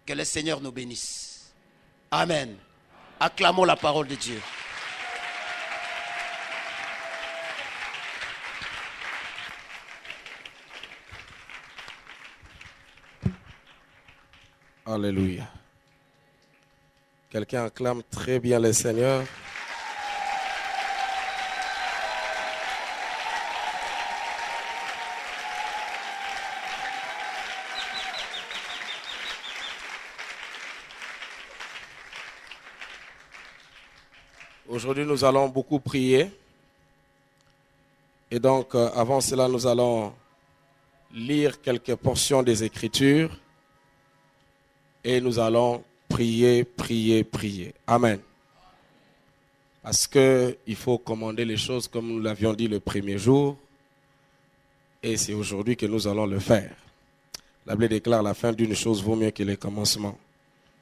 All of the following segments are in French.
Que le Seigneur nous bénisse. Amen. Acclamons la parole de Dieu. Alléluia. Quelqu'un acclame très bien le Seigneur. Aujourd'hui, nous allons beaucoup prier. Et donc, avant cela, nous allons lire quelques portions des Écritures. Et nous allons prier, prier, prier. Amen. Parce qu'il faut commander les choses comme nous l'avions dit le premier jour. Et c'est aujourd'hui que nous allons le faire. La Bible déclare la fin d'une chose vaut mieux que le commencement.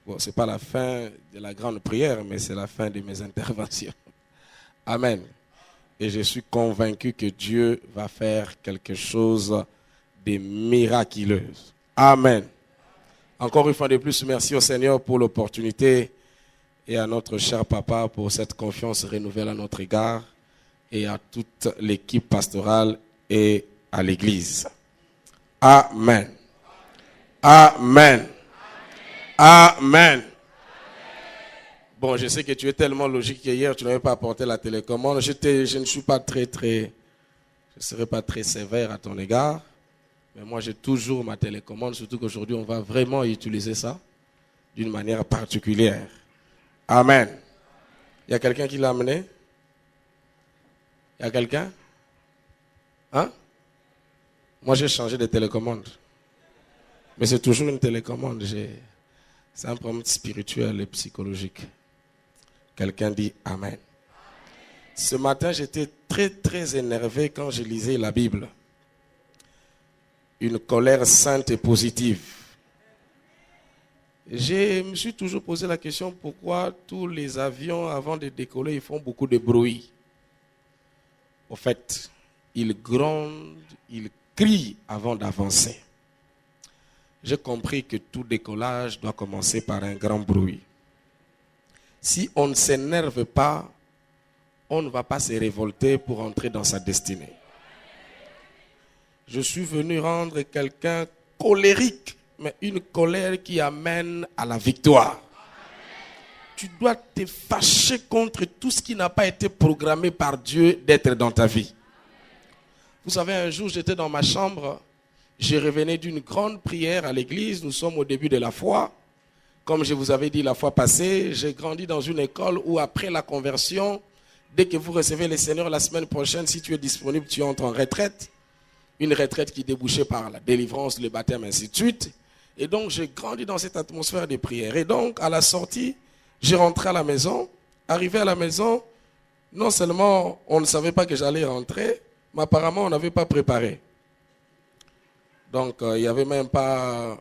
Bon, ce n'est pas la fin de la grande prière, mais c'est la fin de mes interventions. Amen. Et je suis convaincu que Dieu va faire quelque chose de miraculeux. Amen. Encore une fois de plus, merci au Seigneur pour l'opportunité et à notre cher papa pour cette confiance renouvelée à notre égard et à toute l'équipe pastorale et à l'église. Amen. Amen. Amen. Bon, je sais que tu es tellement logique qu'hier tu n'avais pas apporté la télécommande. Je ne suis pas je serai pas très sévère à ton égard. Mais moi, j'ai toujours ma télécommande, surtout qu'aujourd'hui, on va vraiment utiliser ça d'une manière particulière. Amen. Il y a quelqu'un qui l'a amené? Il y a quelqu'un? Hein? Moi, j'ai changé de télécommande. Mais c'est toujours une télécommande. C'est un problème spirituel et psychologique. Quelqu'un dit Amen. Ce matin, j'étais très, très énervé quand je lisais la Bible. Une colère sainte et positive. Je me suis toujours posé la question pourquoi tous les avions, avant de décoller, ils font beaucoup de bruit. Au fait, ils grondent, ils crient avant d'avancer. J'ai compris que tout décollage doit commencer par un grand bruit. Si on ne s'énerve pas, on ne va pas se révolter pour entrer dans sa destinée. Je suis venu rendre quelqu'un colérique, mais une colère qui amène à la victoire. Tu dois te fâcher contre tout ce qui n'a pas été programmé par Dieu d'être dans ta vie. Vous savez, un jour, j'étais dans ma chambre, je revenais d'une grande prière à l'église, nous sommes au début de la foi. Comme je vous avais dit la fois passée, j'ai grandi dans une école où après la conversion, dès que vous recevez le Seigneur la semaine prochaine, si tu es disponible, tu entres en retraite. Une retraite qui débouchait par la délivrance, le baptême, ainsi de suite. Et donc, j'ai grandi dans cette atmosphère de prière. Et donc, à la sortie, j'ai rentré à la maison. Arrivé à la maison, non seulement on ne savait pas que j'allais rentrer, mais apparemment, on n'avait pas préparé. Donc, il n'y avait même pas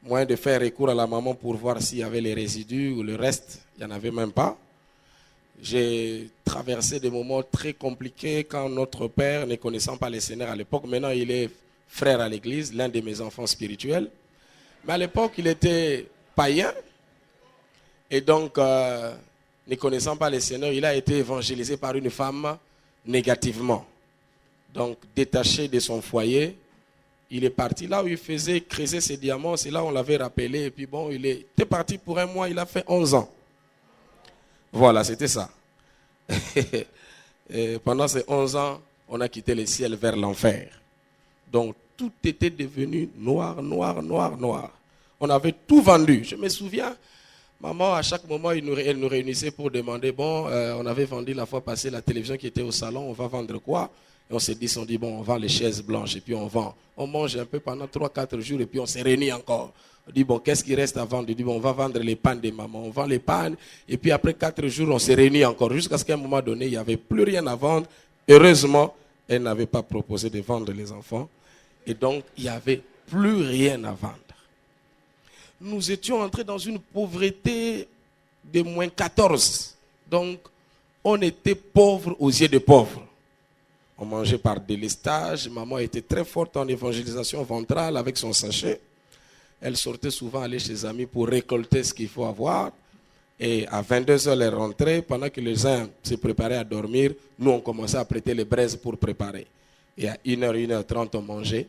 moyen de faire recours à la maman pour voir s'il y avait les résidus ou le reste. Il n'y en avait même pas. J'ai traversé des moments très compliqués quand notre père, ne connaissant pas le Seigneur à l'époque, maintenant il est frère à l'église, l'un de mes enfants spirituels. Mais à l'époque, il était païen. Et donc, ne connaissant pas le Seigneur, il a été évangélisé par une femme négativement. Donc, détaché de son foyer, il est parti là où il faisait creuser ses diamants. C'est là où on l'avait rappelé. Et puis bon, il était parti pour un mois, il a fait 11 ans. Voilà, c'était ça. Et pendant ces 11 ans, on a quitté le ciel vers l'enfer. Donc, tout était devenu noir, noir, noir, noir. On avait tout vendu. Je me souviens, maman, à chaque moment, elle nous réunissait pour demander, bon, on avait vendu la fois passée la télévision qui était au salon, on va vendre quoi? Et on s'est dit, bon, on vend les chaises blanches et puis on vend. On mange un peu pendant 3-4 jours et puis on s'est réunis encore. On dit, bon, qu'est-ce qui reste à vendre? On dit, bon, on va vendre les pannes de maman. On vend les pannes. Et puis après 4 jours, on s'est réunis encore. Jusqu'à ce qu'à un moment donné, il n'y avait plus rien à vendre. Heureusement, elle n'avait pas proposé de vendre les enfants. Et donc, il n'y avait plus rien à vendre. Nous étions entrés dans une pauvreté de moins 14. Donc, on était pauvres aux yeux des pauvres. On mangeait par délestage. Maman était très forte en évangélisation ventrale avec son sachet. Elle sortait souvent aller chez ses amis pour récolter ce qu'il faut avoir. Et à 22h, elle rentrait. Pendant que les uns se préparaient à dormir, nous, on commençait à prêter les braises pour préparer. Et à 1h, 1h30, on mangeait.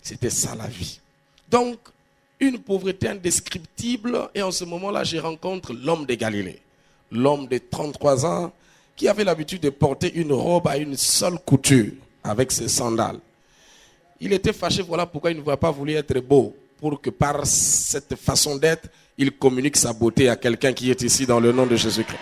C'était ça la vie. Donc, une pauvreté indescriptible. Et en ce moment-là, je rencontre l'homme de Galilée. L'homme de 33 ans qui avait l'habitude de porter une robe à une seule couture avec ses sandales. Il était fâché, voilà pourquoi il ne voulait pas vouloir être beau. Pour que par cette façon d'être, il communique sa beauté à quelqu'un qui est ici dans le nom de Jésus-Christ.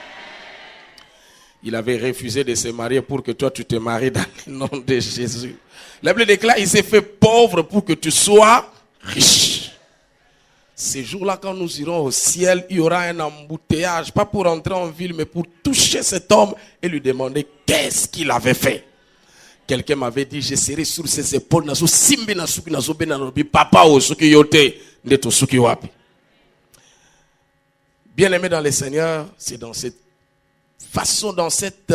Il avait refusé de se marier pour que toi tu te maries dans le nom de Jésus. La Bible déclare, il s'est fait pauvre pour que tu sois riche. Ces jours-là, quand nous irons au ciel, il y aura un embouteillage, pas pour entrer en ville, mais pour toucher cet homme et lui demander qu'est-ce qu'il avait fait. Quelqu'un m'avait dit, je serai sur ses épaules, papa osuki yote, neto suki wapi. Bien-aimé dans le Seigneur, c'est dans cette façon, dans cette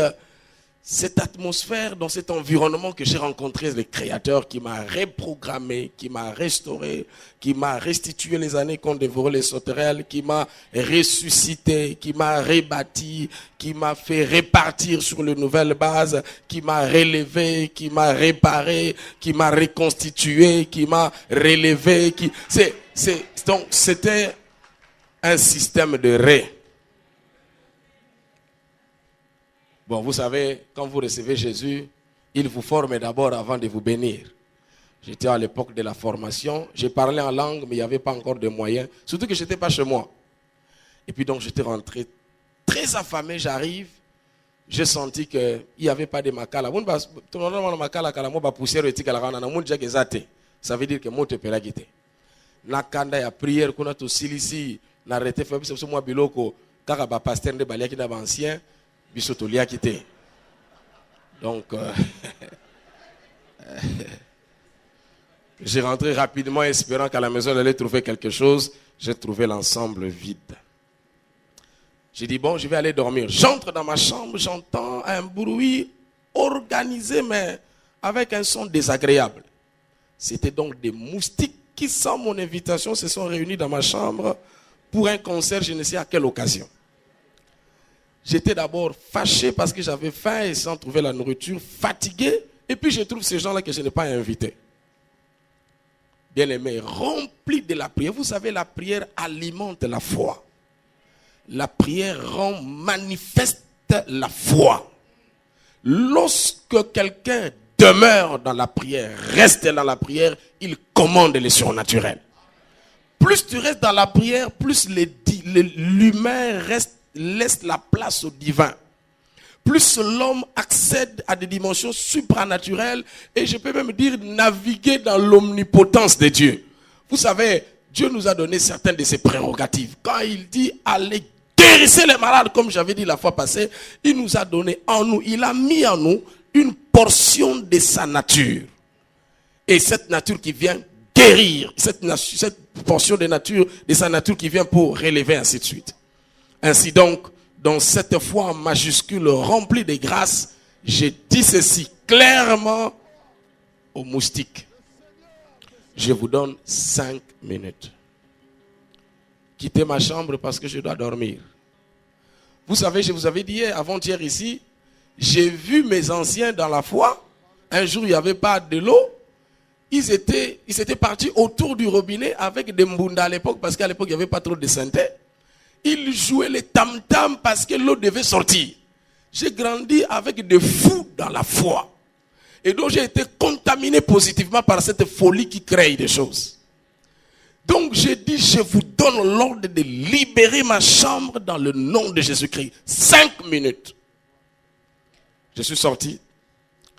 atmosphère, dans cet environnement que j'ai rencontré le Créateur qui m'a reprogrammé, qui m'a restauré, qui m'a restitué les années qu'ont dévoré les sauterelles, qui m'a ressuscité, qui m'a rebâti, qui m'a fait repartir sur une nouvelle base, qui m'a relevé, qui m'a réparé, qui m'a reconstitué, qui m'a relevé. Donc c'était un système de Bon, vous savez, quand vous recevez Jésus, il vous forme d'abord avant de vous bénir. J'étais à l'époque de la formation, j'ai parlé en langue, mais il n'y avait pas encore de moyens. Surtout que je n'étais pas chez moi. Et puis donc j'étais rentré très affamé, j'arrive, j'ai senti qu'il n'y avait pas de makala. Ça veut dire que moi, je peux la quitter. Nakanda ya prière, qu'on a tout silisi, n'arrêtez pas, c'est moi biloko, car ba pasteur de balia qui n'a pas ancien. Donc, j'ai rentré rapidement espérant qu'à la maison, j'allais trouver quelque chose. J'ai trouvé l'ensemble vide. J'ai dit, bon, je vais aller dormir. J'entre dans ma chambre, j'entends un bruit organisé, mais avec un son désagréable. C'était donc des moustiques qui, sans mon invitation, se sont réunis dans ma chambre pour un concert, je ne sais à quelle occasion. J'étais d'abord fâché parce que j'avais faim et sans trouver la nourriture, fatigué. Et puis je trouve ces gens-là que je n'ai pas invités. Bien-aimés, remplis de la prière. Vous savez, la prière alimente la foi. La prière rend manifeste la foi. Lorsque quelqu'un demeure dans la prière, reste dans la prière, il commande les surnaturels. Plus tu restes dans la prière, plus l'humain laisse la place au divin. Plus l'homme accède à des dimensions supranaturelles et je peux même dire naviguer dans l'omnipotence de Dieu. Vous savez, Dieu nous a donné certaines de ses prérogatives. Quand il dit allez guérissez les malades, comme j'avais dit la fois passée, il nous a donné en nous, il a mis en nous une portion de sa nature. Et cette nature qui vient guérir, cette portion de sa nature qui vient pour relever, ainsi de suite. Ainsi donc, dans cette foi en majuscule remplie de grâce, j'ai dit ceci clairement aux moustiques. Je vous donne 5 minutes. Quittez ma chambre parce que je dois dormir. Vous savez, je vous avais dit avant-hier ici, j'ai vu mes anciens dans la foi. Un jour, il n'y avait pas de l'eau. Ils étaient partis autour du robinet avec des mbunda à l'époque, parce qu'à l'époque, il n'y avait pas trop de synthé. Ils jouaient les tam-tam parce que l'eau devait sortir. J'ai grandi avec des fous dans la foi. Et donc j'ai été contaminé positivement par cette folie qui crée des choses. Donc j'ai dit, je vous donne l'ordre de libérer ma chambre dans le nom de Jésus-Christ. 5 minutes. Je suis sorti.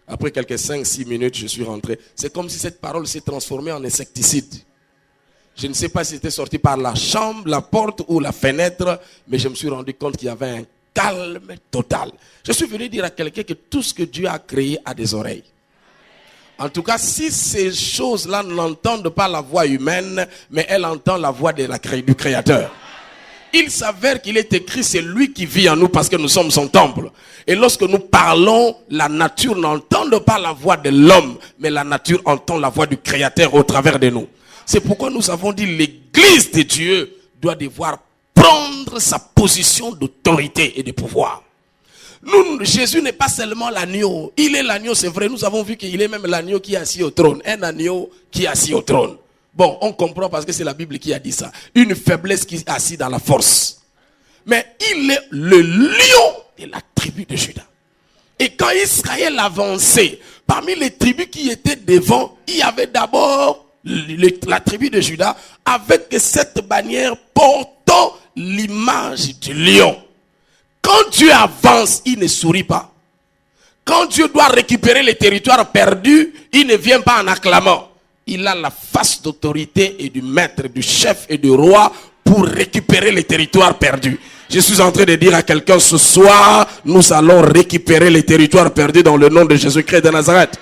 Après quelques 5-6 minutes, je suis rentré. C'est comme si cette parole s'est transformée en insecticide. Je ne sais pas si c'était sorti par la chambre, la porte ou la fenêtre, mais je me suis rendu compte qu'il y avait un calme total. Je suis venu dire à quelqu'un que tout ce que Dieu a créé a des oreilles. En tout cas, si ces choses-là n'entendent pas la voix humaine, mais elles entendent la voix du Créateur. Il s'avère qu'il est écrit, c'est lui qui vit en nous parce que nous sommes son temple. Et lorsque nous parlons, la nature n'entend pas la voix de l'homme, mais la nature entend la voix du Créateur au travers de nous. C'est pourquoi nous avons dit les l'Église de Dieu doit devoir prendre sa position d'autorité et de pouvoir. Jésus n'est pas seulement l'agneau. Il est l'agneau, c'est vrai. Nous avons vu qu'il est même l'agneau qui est assis au trône. Un agneau qui est assis au trône. Bon, on comprend parce que c'est la Bible qui a dit ça. Une faiblesse qui est assise dans la force. Mais il est le lion de la tribu de Juda. Et quand Israël avançait, parmi les tribus qui étaient devant, il y avait d'abord la tribu de Juda avec cette bannière portant l'image du lion. Quand Dieu avance, il ne sourit pas. Quand Dieu doit récupérer les territoires perdus, il ne vient pas en acclamant. Il a la face d'autorité et du maître, du chef et du roi pour récupérer les territoires perdus. Je suis en train de dire à quelqu'un ce soir, nous allons récupérer les territoires perdus dans le nom de Jésus-Christ de Nazareth.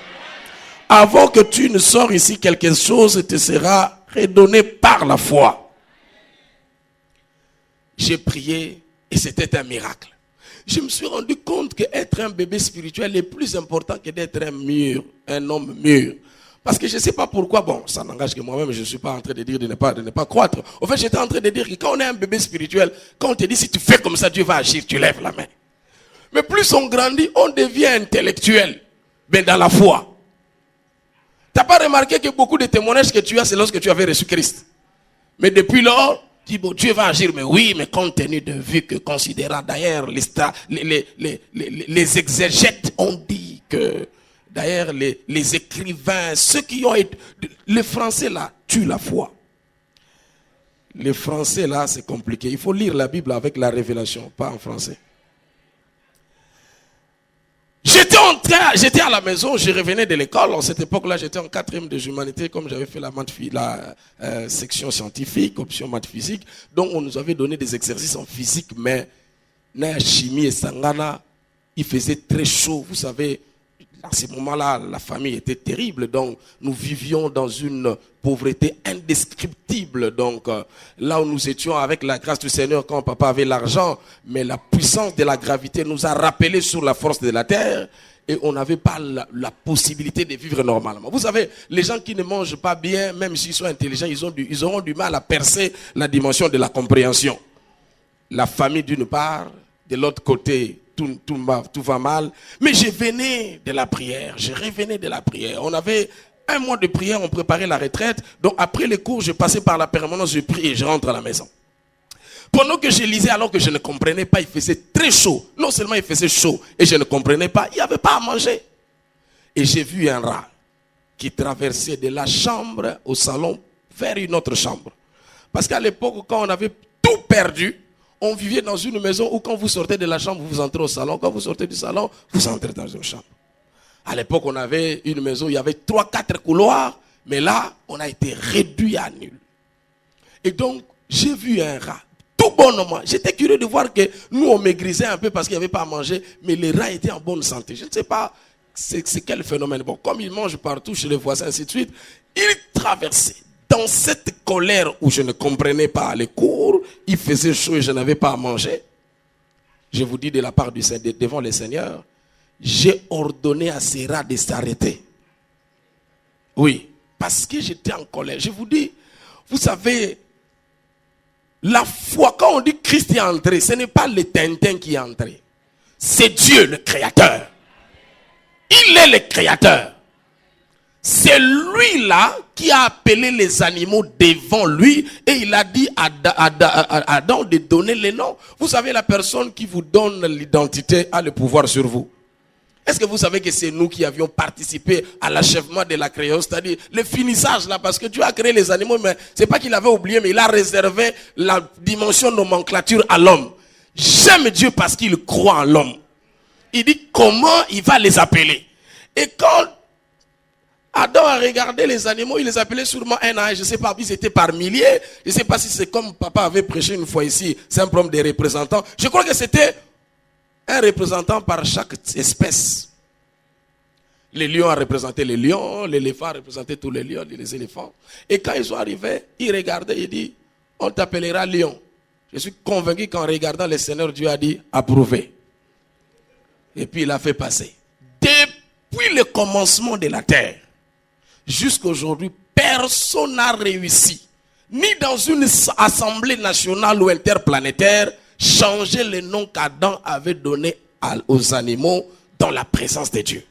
Avant que tu ne sors ici, quelque chose te sera redonné par la foi. J'ai prié et c'était un miracle. Je me suis rendu compte qu'être un bébé spirituel est plus important que d'être un homme mûr. Parce que je ne sais pas pourquoi, bon, ça n'engage que moi-même, je ne suis pas en train de dire de ne pas croître. En fait, j'étais en train de dire que quand on est un bébé spirituel, quand on te dit si tu fais comme ça, Dieu va agir, tu lèves la main. Mais plus on grandit, on devient intellectuel, mais dans la foi. Tu n'as pas remarqué que beaucoup de témoignages que tu as, c'est lorsque tu avais reçu Christ. Mais depuis lors, tu dis, bon, Dieu va agir, mais oui, mais compte tenu de vue que considérant d'ailleurs les exégètes ont dit que d'ailleurs les écrivains, ceux qui ont été, les Français là, tuent la foi. Les Français là, c'est compliqué. Il faut lire la Bible avec la révélation, pas en français. J'étais à la maison, je revenais de l'école. En cette époque-là, j'étais en 4e de humanité, comme j'avais fait la section scientifique, option maths physique. Donc, on nous avait donné des exercices en physique, mais la chimie et sangana, il faisait très chaud. Vous savez, à ce moment-là, la famille était terrible. Donc, nous vivions dans une pauvreté indescriptible. Donc, là où nous étions avec la grâce du Seigneur, quand papa avait l'argent, mais la puissance de la gravité nous a rappelé sur la force de la terre. Et on n'avait pas la possibilité de vivre normalement. Vous savez, les gens qui ne mangent pas bien, même s'ils sont intelligents, ils auront du mal à percer la dimension de la compréhension. La famille d'une part, de l'autre côté, tout va mal. Mais je venais de la prière, je revenais de la prière. On avait 1 mois de prière, on préparait la retraite. Donc après les cours, je passais par la permanence, je prie et je rentre à la maison. Pendant que je lisais, alors que je ne comprenais pas, il faisait très chaud. Non seulement il faisait chaud et je ne comprenais pas, il n'y avait pas à manger. Et j'ai vu un rat qui traversait de la chambre au salon vers une autre chambre. Parce qu'à l'époque, quand on avait tout perdu, on vivait dans une maison où quand vous sortez de la chambre, vous entrez au salon. Quand vous sortez du salon, vous entrez dans une chambre. À l'époque, on avait une maison où il y avait 3-4 couloirs. Mais là, on a été réduit à nul. Et donc, j'ai vu un rat. Tout bonnement. J'étais curieux de voir que nous, on maigrisait un peu parce qu'il n'y avait pas à manger. Mais les rats étaient en bonne santé. Je ne sais pas c'est quel phénomène. Bon, comme ils mangent partout chez les voisins, ainsi de suite, ils traversaient. Dans cette colère où je ne comprenais pas les cours, il faisait chaud et je n'avais pas à manger. Je vous dis de la part du Seigneur, devant le Seigneur, j'ai ordonné à ces rats de s'arrêter. Oui, parce que j'étais en colère. Je vous dis, vous savez, la foi, quand on dit Christ est entré, ce n'est pas le Tintin qui est entré. C'est Dieu le Créateur. Il est le Créateur. C'est lui-là qui a appelé les animaux devant lui et il a dit à Adam de donner les noms. Vous savez, la personne qui vous donne l'identité a le pouvoir sur vous. Est-ce que vous savez que c'est nous qui avions participé à l'achèvement de la création, c'est-à-dire le finissage là, parce que Dieu a créé les animaux, mais c'est pas qu'il avait oublié, mais il a réservé la dimension nomenclature à l'homme. J'aime Dieu parce qu'il croit en l'homme. Il dit comment il va les appeler. Et quand Adam a regardé les animaux, il les appelait sûrement un à un, je ne sais pas, ils étaient par milliers. Je ne sais pas si c'est comme papa avait prêché une fois ici, c'est un problème des représentants. Je crois que c'était un représentant par chaque espèce. Les lions ont représenté les lions, l'éléphant a représenté tous les lions, les éléphants. Et quand ils sont arrivés, ils regardaient, il dit, on t'appellera lion. Je suis convaincu qu'en regardant le Seigneur, Dieu a dit, approuvé. Et puis il a fait passer. Depuis le commencement de la terre, jusqu'à aujourd'hui, personne n'a réussi. ni dans une assemblée nationale ou interplanétaire, changer le nom qu'Adam avait donné aux animaux dans la présence de Dieu.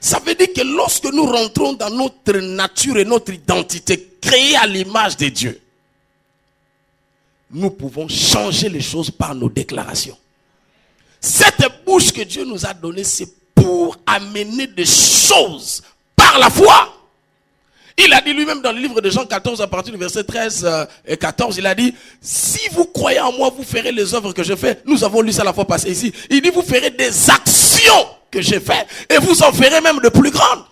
Ça veut dire que lorsque nous rentrons dans notre nature et notre identité créée à l'image de Dieu, nous pouvons changer les choses par nos déclarations. Cette bouche que Dieu nous a donnée, c'est pour amener des choses par la foi. Il a dit lui-même dans le livre de Jean 14, à partir du verset 13 et 14, il a dit, si vous croyez en moi, vous ferez les œuvres que je fais. Nous avons lu ça la fois passée ici. Il dit, vous ferez des actions que j'ai faites et vous en ferez même de plus grandes.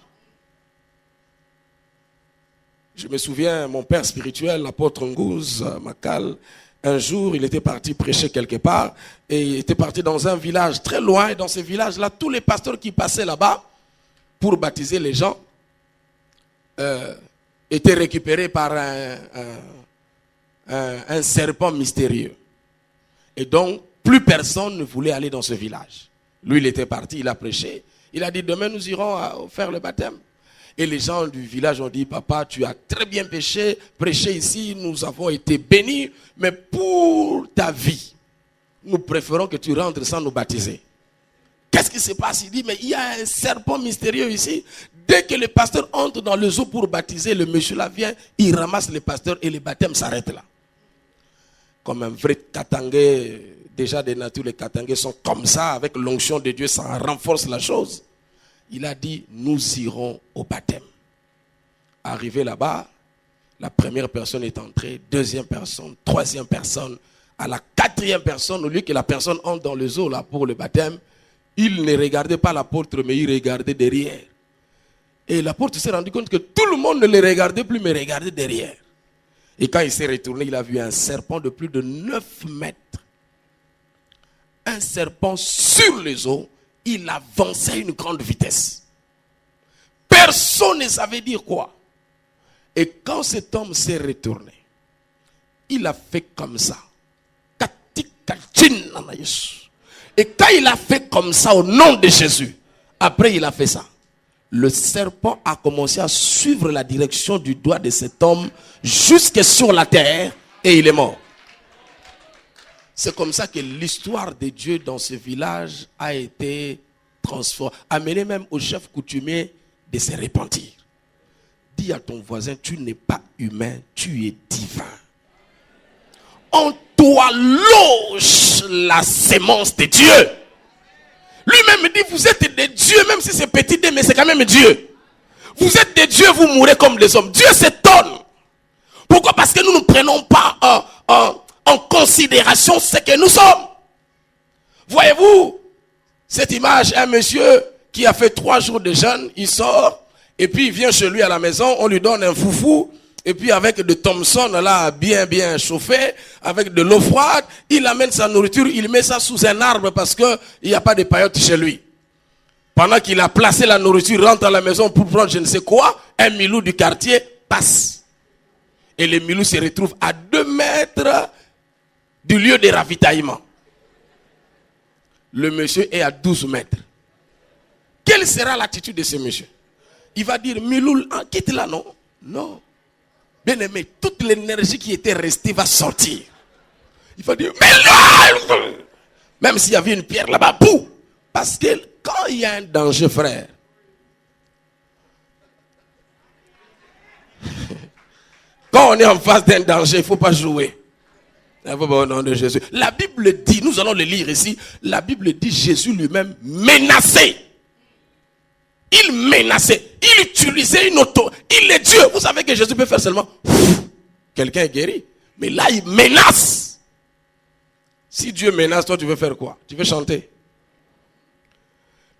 Je me souviens, mon père spirituel, l'apôtre Ngouze Makal, un jour, il était parti prêcher quelque part et il était parti dans un village très loin. Et dans ce village-là, tous les pasteurs qui passaient là-bas pour baptiser les gens étaient récupérés par un serpent mystérieux. Et donc, plus personne ne voulait aller dans ce village. Lui, il était parti, il a prêché. Il a dit, demain, nous irons faire le baptême. Et les gens du village ont dit, papa, tu as très bien prêché ici, nous avons été bénis, mais pour ta vie, nous préférons que tu rentres sans nous baptiser. Qu'est-ce qui se passe? Il dit, mais il y a un serpent mystérieux ici. Dès que le pasteur entre dans le zoo pour baptiser, le monsieur là vient, il ramasse le pasteur et le baptême s'arrête là. Comme un vrai Katangé, déjà de nature, les Katangés sont comme ça, avec l'onction de Dieu, ça renforce la chose. Il a dit, nous irons au baptême. Arrivé là-bas, la première personne est entrée, deuxième personne, troisième personne. À la quatrième personne, au lieu que la personne entre dans le zoo là pour le baptême, il ne regardait pas l'apôtre, mais il regardait derrière. Et l'apôtre s'est rendu compte que tout le monde ne le regardait plus, mais regardait derrière. Et quand il s'est retourné, il a vu un serpent de plus de 9 mètres. Un serpent sur les eaux. Il avançait à une grande vitesse. Personne ne savait dire quoi. Et quand cet homme s'est retourné, il a fait comme ça. Et quand il a fait comme ça au nom de Jésus, après il a fait ça. Le serpent a commencé à suivre la direction du doigt de cet homme jusque sur la terre et il est mort. C'est comme ça que l'histoire de Dieu dans ce village a été transformée. Amené même au chef coutumier de se repentir. Dis à ton voisin, tu n'es pas humain, tu es divin. En toi loge la sémence de Dieu. Lui-même dit, vous êtes des dieux, même si c'est petit d, mais c'est quand même Dieu. Vous êtes des dieux, vous mourrez comme les hommes. Dieu s'étonne. Pourquoi? Parce que nous ne prenons pas en considération ce que nous sommes. Voyez-vous, cette image, un monsieur qui a fait 3 jours de jeûne, il sort, et puis il vient chez lui à la maison, on lui donne un foufou, et puis avec de Thompson là, bien chauffé, avec de l'eau froide, il amène sa nourriture, il met ça sous un arbre parce qu'il n'y a pas de paillotes chez lui. Pendant qu'il a placé la nourriture, rentre à la maison pour prendre je ne sais quoi, un milou du quartier passe. Et le milou se retrouve à 2 mètres du lieu de ravitaillement. Le monsieur est à 12 mètres. Quelle sera l'attitude de ce monsieur? Il va dire, milou, quitte là, non? Non. Bien aimé, toute l'énergie qui était restée va sortir. Il va dire, mais là, même s'il y avait une pierre là-bas, bouh! Parce que quand il y a un danger, frère, quand on est en face d'un danger, il ne faut pas jouer. Au nom de Jésus. La Bible dit, nous allons le lire ici, la Bible dit Jésus lui-même menaçait. Il menaçait. Il utilisait une auto. Il est Dieu. Vous savez que Jésus peut faire seulement quelqu'un est guéri. Mais là, il menace. Si Dieu menace, toi, tu veux faire quoi? Tu veux chanter?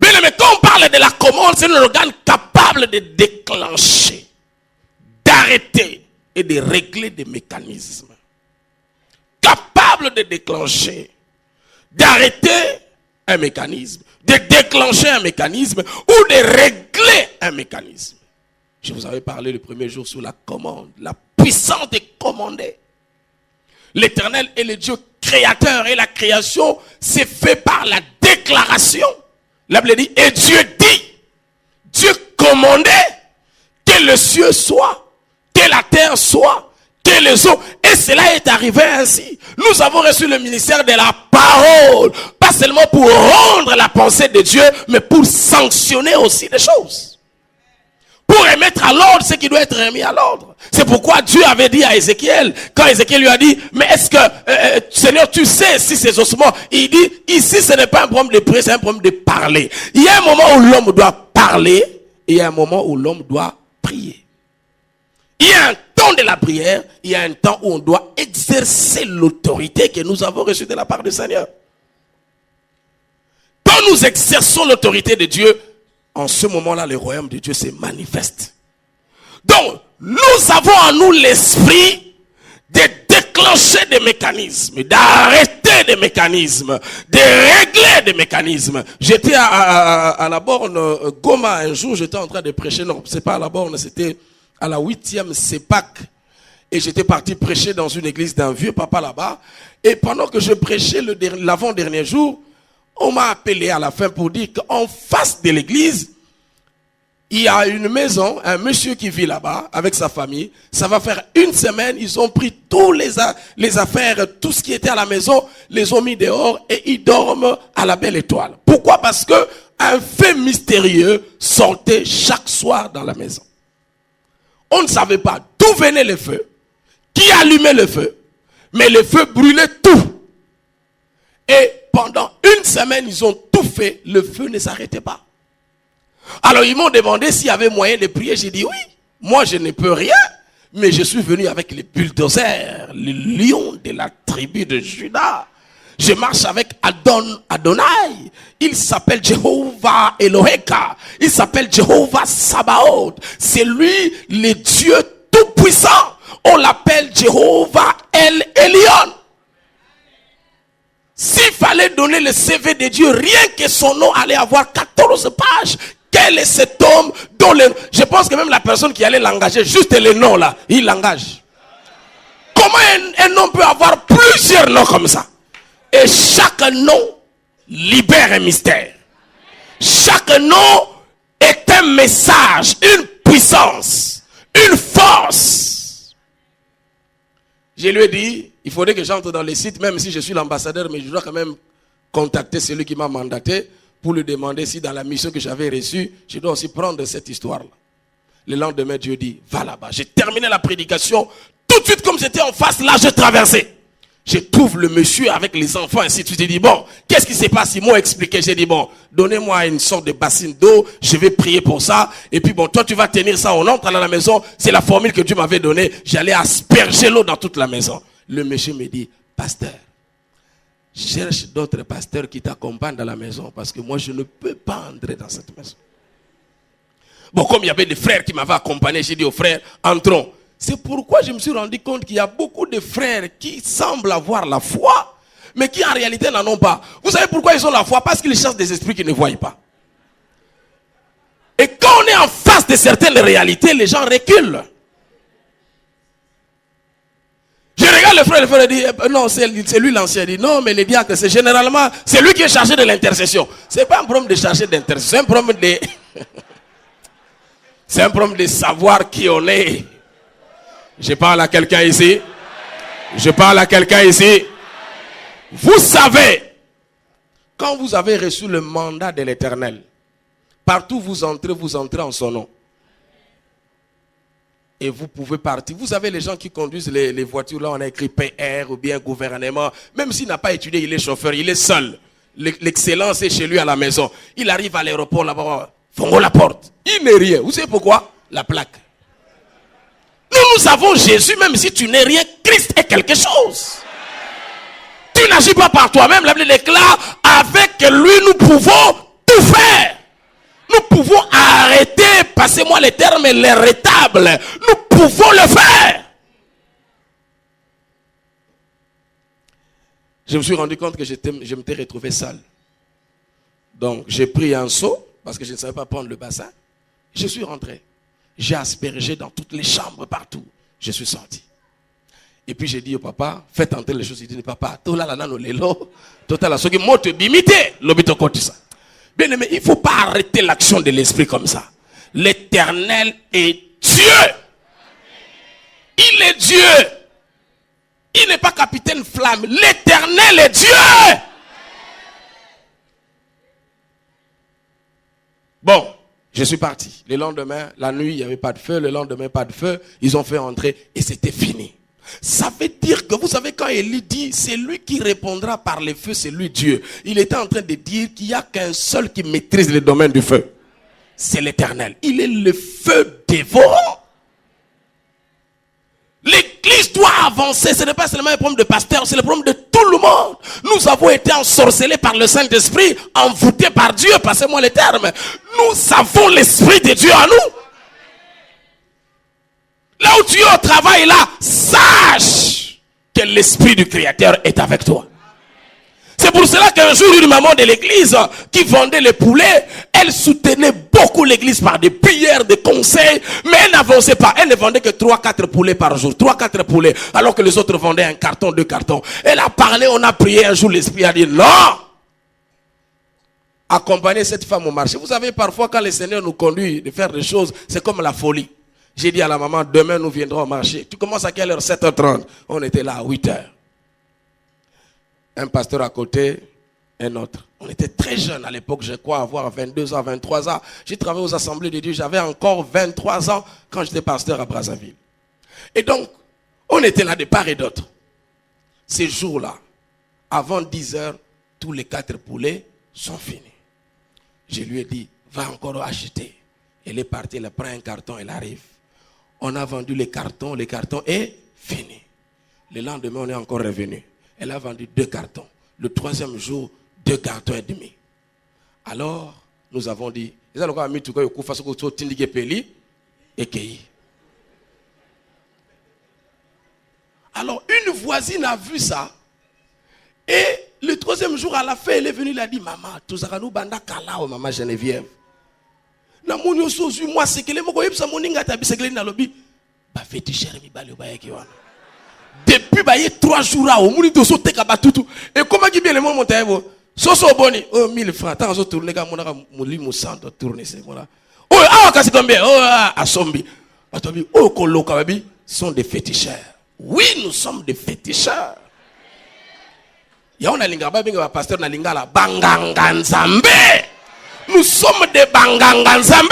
Mais quand on parle de la commande, c'est un organe capable de déclencher, d'arrêter et de régler des mécanismes. Capable de déclencher, d'arrêter un mécanisme, de déclencher un mécanisme ou de régler un mécanisme. Je vous avais parlé le premier jour sur la commande, la puissance de commander. L'Éternel est le Dieu créateur et la création s'est fait par la déclaration. La Bible dit, et Dieu dit, Dieu commandait que le ciel soit, que la terre soit, que les autres. Et cela est arrivé ainsi. Nous avons reçu le ministère de la parole. Pas seulement pour rendre la pensée de Dieu, mais pour sanctionner aussi des choses. Pour remettre à l'ordre ce qui doit être remis à l'ordre. C'est pourquoi Dieu avait dit à Ézéchiel, quand Ézéchiel lui a dit, mais est-ce que, Seigneur, tu sais si ces ossements, il dit, ici ce n'est pas un problème de prier, c'est un problème de parler. Il y a un moment où l'homme doit parler, et il y a un moment où l'homme doit prier. Il y a un temps de la prière, il y a un temps où on doit exercer l'autorité que nous avons reçue de la part du Seigneur. Quand nous exerçons l'autorité de Dieu, en ce moment-là, le royaume de Dieu se manifeste. Donc, nous avons en nous l'esprit de déclencher des mécanismes, d'arrêter des mécanismes, de régler des mécanismes. J'étais à la borne Goma un jour, j'étais en train de prêcher. Non, c'est pas à la borne, c'était à la 8e CEPAC. Et j'étais parti prêcher dans une église d'un vieux papa là-bas. Et pendant que je prêchais l'avant-dernier jour, on m'a appelé à la fin pour dire qu'en face de l'église, il y a une maison, un monsieur qui vit là-bas avec sa famille. Ça va faire une semaine, ils ont pris tous les affaires, tout ce qui était à la maison, les ont mis dehors et ils dorment à la Belle Étoile. Pourquoi? Parce que un fait mystérieux sortait chaque soir dans la maison. On ne savait pas d'où venait le feu, qui allumait le feu, mais le feu brûlait tout. Et pendant une semaine, ils ont tout fait, le feu ne s'arrêtait pas. Alors ils m'ont demandé s'il y avait moyen de prier. J'ai dit oui, moi je ne peux rien, mais je suis venu avec les bulldozers, les lions de la tribu de Juda. Je marche avec Adonai. Il s'appelle Jéhovah Eloheka. Il s'appelle Jéhovah Sabaoth. C'est lui le Dieu tout-puissant. On l'appelle Jéhovah El Elyon. S'il fallait donner le CV de Dieu, rien que son nom allait avoir 14 pages. Quel est cet homme dont je pense que même la personne qui allait l'engager, juste le nom là, il l'engage. Comment un homme peut avoir plusieurs noms comme ça? Et chaque nom libère un mystère. Chaque nom est un message, une puissance, une force. Je lui ai dit, il faudrait que j'entre dans les sites, même si je suis l'ambassadeur, mais je dois quand même contacter celui qui m'a mandaté pour lui demander si dans la mission que j'avais reçue, je dois aussi prendre cette histoire-là. Le lendemain, Dieu dit, va là-bas. J'ai terminé la prédication, tout de suite comme j'étais en face, là, je traversais. Je trouve le monsieur avec les enfants, ainsi de suite. J'ai dit, bon, qu'est-ce qui se passe? Ils m'ont expliqué. J'ai dit, bon, donnez-moi une sorte de bassine d'eau, je vais prier pour ça. Et puis bon, toi, tu vas tenir ça, on entre dans la maison. C'est la formule que Dieu m'avait donnée. J'allais asperger l'eau dans toute la maison. Le monsieur me dit, pasteur, cherche d'autres pasteurs qui t'accompagnent dans la maison, parce que moi, je ne peux pas entrer dans cette maison. Bon, comme il y avait des frères qui m'avaient accompagné, j'ai dit aux frères, entrons. C'est pourquoi je me suis rendu compte qu'il y a beaucoup de frères qui semblent avoir la foi, mais qui en réalité n'en ont pas. Vous savez pourquoi ils ont la foi? Parce qu'ils chassent des esprits qu'ils ne voient pas. Et quand on est en face de certaines réalités, les gens reculent. Je regarde le frère dit, non, c'est lui l'ancien. Il dit, non, mais les diacres, c'est généralement, c'est lui qui est chargé de l'intercession. C'est pas un problème de charger d'intercession, c'est un problème de... c'est un problème de savoir qui on est. Je parle à quelqu'un ici. Je parle à quelqu'un ici. Vous savez, quand vous avez reçu le mandat de l'Éternel, partout vous entrez en son nom. Et vous pouvez partir. Vous savez, les gens qui conduisent les voitures, là, on a écrit PR ou bien gouvernement. Même s'il n'a pas étudié, il est chauffeur, il est seul. L'excellence est chez lui à la maison. Il arrive à l'aéroport là-bas, fongo la porte. Il n'est rien. Vous savez pourquoi? La plaque. Nous avons Jésus, même si tu n'es rien, Christ est quelque chose. Tu n'agis pas par toi-même. La Bible déclare, avec lui, nous pouvons tout faire. Nous pouvons arrêter, passez-moi les termes, les rétables. Nous pouvons le faire. Je me suis rendu compte que je m'étais retrouvé seul. Donc, j'ai pris un seau, parce que je ne savais pas prendre le bassin. Je suis rentré. J'ai aspergé dans toutes les chambres, partout. Je suis sorti. Et puis j'ai dit au papa, faites entrer les choses. Il dit, papa, tout là, no lelo, tout là, ce qui m'a limité, l'obito côté ça. Bien aimé, il ne faut pas arrêter l'action de l'esprit comme ça. L'Éternel est Dieu. Il est Dieu. Il n'est pas capitaine flamme. L'Éternel est Dieu. Bon, je suis parti. Le lendemain, la nuit, il n'y avait pas de feu. Le lendemain, pas de feu. Ils ont fait entrer et c'était fini. Ça veut dire que, vous savez, quand Élie dit, c'est lui qui répondra par le feu, c'est lui Dieu. Il était en train de dire qu'il n'y a qu'un seul qui maîtrise le domaine du feu. C'est l'Éternel. Il est le feu dévorant. L'église doit avancer. Ce n'est pas seulement un problème de pasteur, c'est le problème de tout le monde. Nous avons été ensorcelés par le Saint-Esprit, envoûtés par Dieu, passez-moi les termes. Nous avons l'Esprit de Dieu en nous. Là où tu es au travail, là, sache que l'Esprit du Créateur est avec toi. C'est pour cela qu'un jour, une maman de l'église qui vendait les poulets, elle soutenait beaucoup l'église par des prières, des conseils, mais elle n'avançait pas. Elle ne vendait que 3-4 poulets par jour, 3-4 poulets, alors que les autres vendaient un carton, 2 cartons. Elle a parlé, on a prié, un jour l'Esprit a dit non. Accompagner cette femme au marché. Vous savez, parfois quand le Seigneur nous conduit de faire des choses, c'est comme la folie. J'ai dit à la maman, demain nous viendrons au marché. Tu commences à quelle heure? 7h30. On était là à 8h. Un pasteur à côté, un autre. On était très jeunes à l'époque, je crois avoir 22 ans, 23 ans. J'ai travaillé aux assemblées de Dieu, j'avais encore 23 ans quand j'étais pasteur à Brazzaville. Et donc, on était là de part et d'autre. Ces jours-là, avant 10h, tous les 4 poulets sont finis. Je lui ai dit, va encore acheter. Elle est partie, elle prend un carton, elle arrive. On a vendu les cartons, le carton est fini. Le lendemain, on est encore revenu. Elle a vendu 2 cartons. Le 3e jour, 2 cartons et demi. Alors, nous avons dit, alors, une voisine a vu ça. Et le 3e jour, à la fin, elle est venue, elle a dit, maman, tout ça, nous banda kalao, maman Geneviève. Na monyo sozu moi c'est que les moko yebsa moninga tabi c'est que les nalobi ba féticheur mi bale ba yaki wana depuis ba y 3 jours à au moni to so teka batutu et comment qui bien le monde montaebo soso boni oh 1000 francs tant so tourner ka monaka moli mo centre tourner c'est voilà oh ah kasi combien oh à sombi atobi oh koloka babi sont des féticheurs. Oui, nous sommes des féticheurs. Ya on a linga ba binga ba pasteur na lingala banganga nzambe. Nous sommes des banganga nzambe.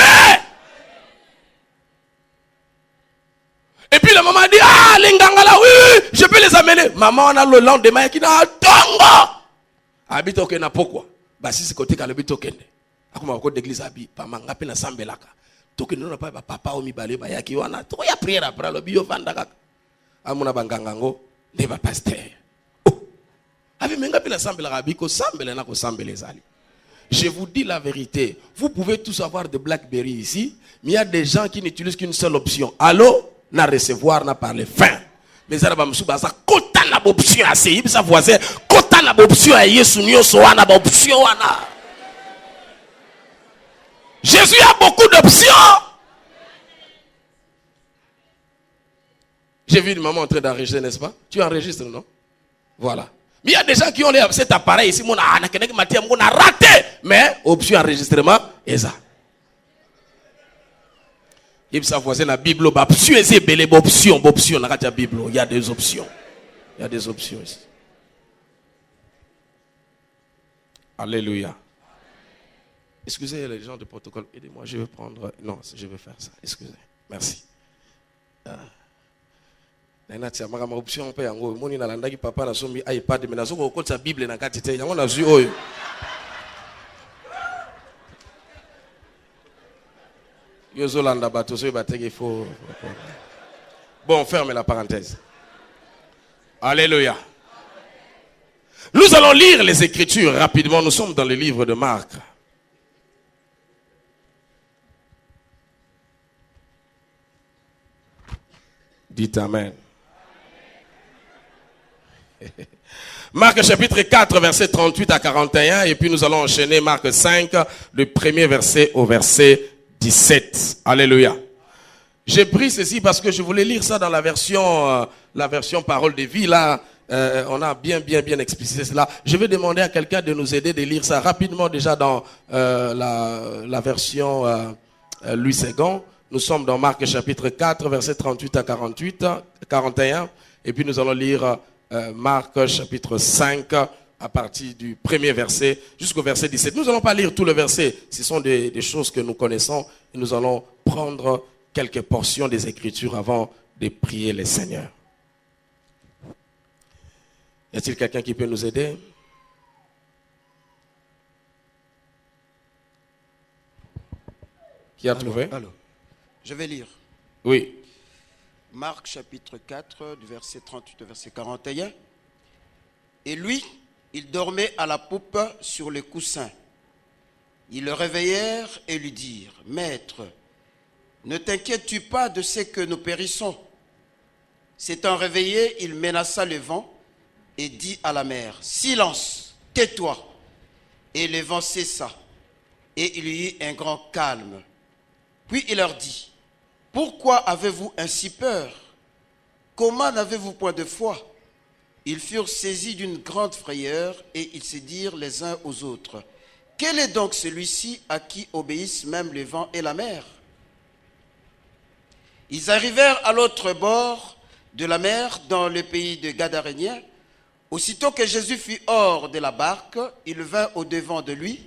Et puis la maman dit, ah, les ngangala, oui, je peux les amener. Maman, on a le lendemain qui n'a tongo. Habite au Kenya, pourquoi? Bah, si c'est côté Kalebit au Kenya. A comme un code d'église habite, pas manga pena sambelaka. Tout que nous n'a pas papa ou mi balé, bah, yaki wana. Tout y a prière après le bio vandaka. Amuna bangangango, ne va pasteur. Oh. Avec menga pena sambelaka, biko sambelena ko sambelezali. Je vous dis la vérité. Vous pouvez tous avoir de BlackBerry ici, mais il y a des gens qui n'utilisent qu'une seule option. Allô? Na recevoir, na parler fin. Mais ça va me souba ça. Kota na option assez. Il sa voisin. Kota na option à Yesu nyoso wana option wana. Jésus a beaucoup d'options. J'ai vu une maman en train d'enregistrer, n'est-ce pas? Tu enregistres, non? Voilà. Mais il y a des gens qui ont cet appareil ici, on a raté. Mais option enregistrement, et ça. Il y a la Bible, option, il y a des options. Il y a des options ici. Alléluia. Excusez les gens du protocole, aidez-moi, je vais prendre. Non, je vais faire ça. Excusez. Merci. Option pe yango moni na landaki papa na sombi iPad mais nazo ko sa Bible na kati te yango na zu oyo. Yozo landa bato so bateke fo. Bon, ferme la parenthèse. Alléluia. Nous allons lire les Écritures rapidement. Nous sommes dans le livre de Marc. Dites Amen. Marc chapitre 4, verset 38 à 41. Et puis nous allons enchaîner Marc 5, du premier verset au verset 17. Alléluia. J'ai pris ceci parce que je voulais lire ça dans la version parole de vie. Là, on a bien explicité cela. Je vais demander à quelqu'un de nous aider de lire ça rapidement déjà dans la version Louis II. Nous sommes dans Marc chapitre 4, verset 38 à 41. Et puis nous allons lire Marc chapitre 5, à partir du premier verset jusqu'au verset 17. Nous n'allons pas lire tout le verset, ce sont des choses que nous connaissons. Et nous allons prendre quelques portions des Écritures avant de prier le Seigneur. Y a-t-il quelqu'un qui peut nous aider? Qui a trouvé? Alors, je vais lire. Oui. Marc chapitre 4, du verset 38 au verset 41. Et lui, il dormait à la poupe sur les coussins. Ils le réveillèrent et lui dirent, « Maître, ne t'inquiètes-tu pas de ce que nous périssons ?» S'étant réveillé, il menaça le vent et dit à la mer, « Silence, tais-toi !» Et le vent cessa, et il y eut un grand calme. Puis il leur dit, « Pourquoi avez-vous ainsi peur? Comment n'avez-vous point de foi ?» Ils furent saisis d'une grande frayeur et ils se dirent les uns aux autres, « Quel est donc celui-ci à qui obéissent même le vent et la mer ?» Ils arrivèrent à l'autre bord de la mer dans le pays de Gadaréniens. Aussitôt que Jésus fut hors de la barque, il vint au-devant de lui.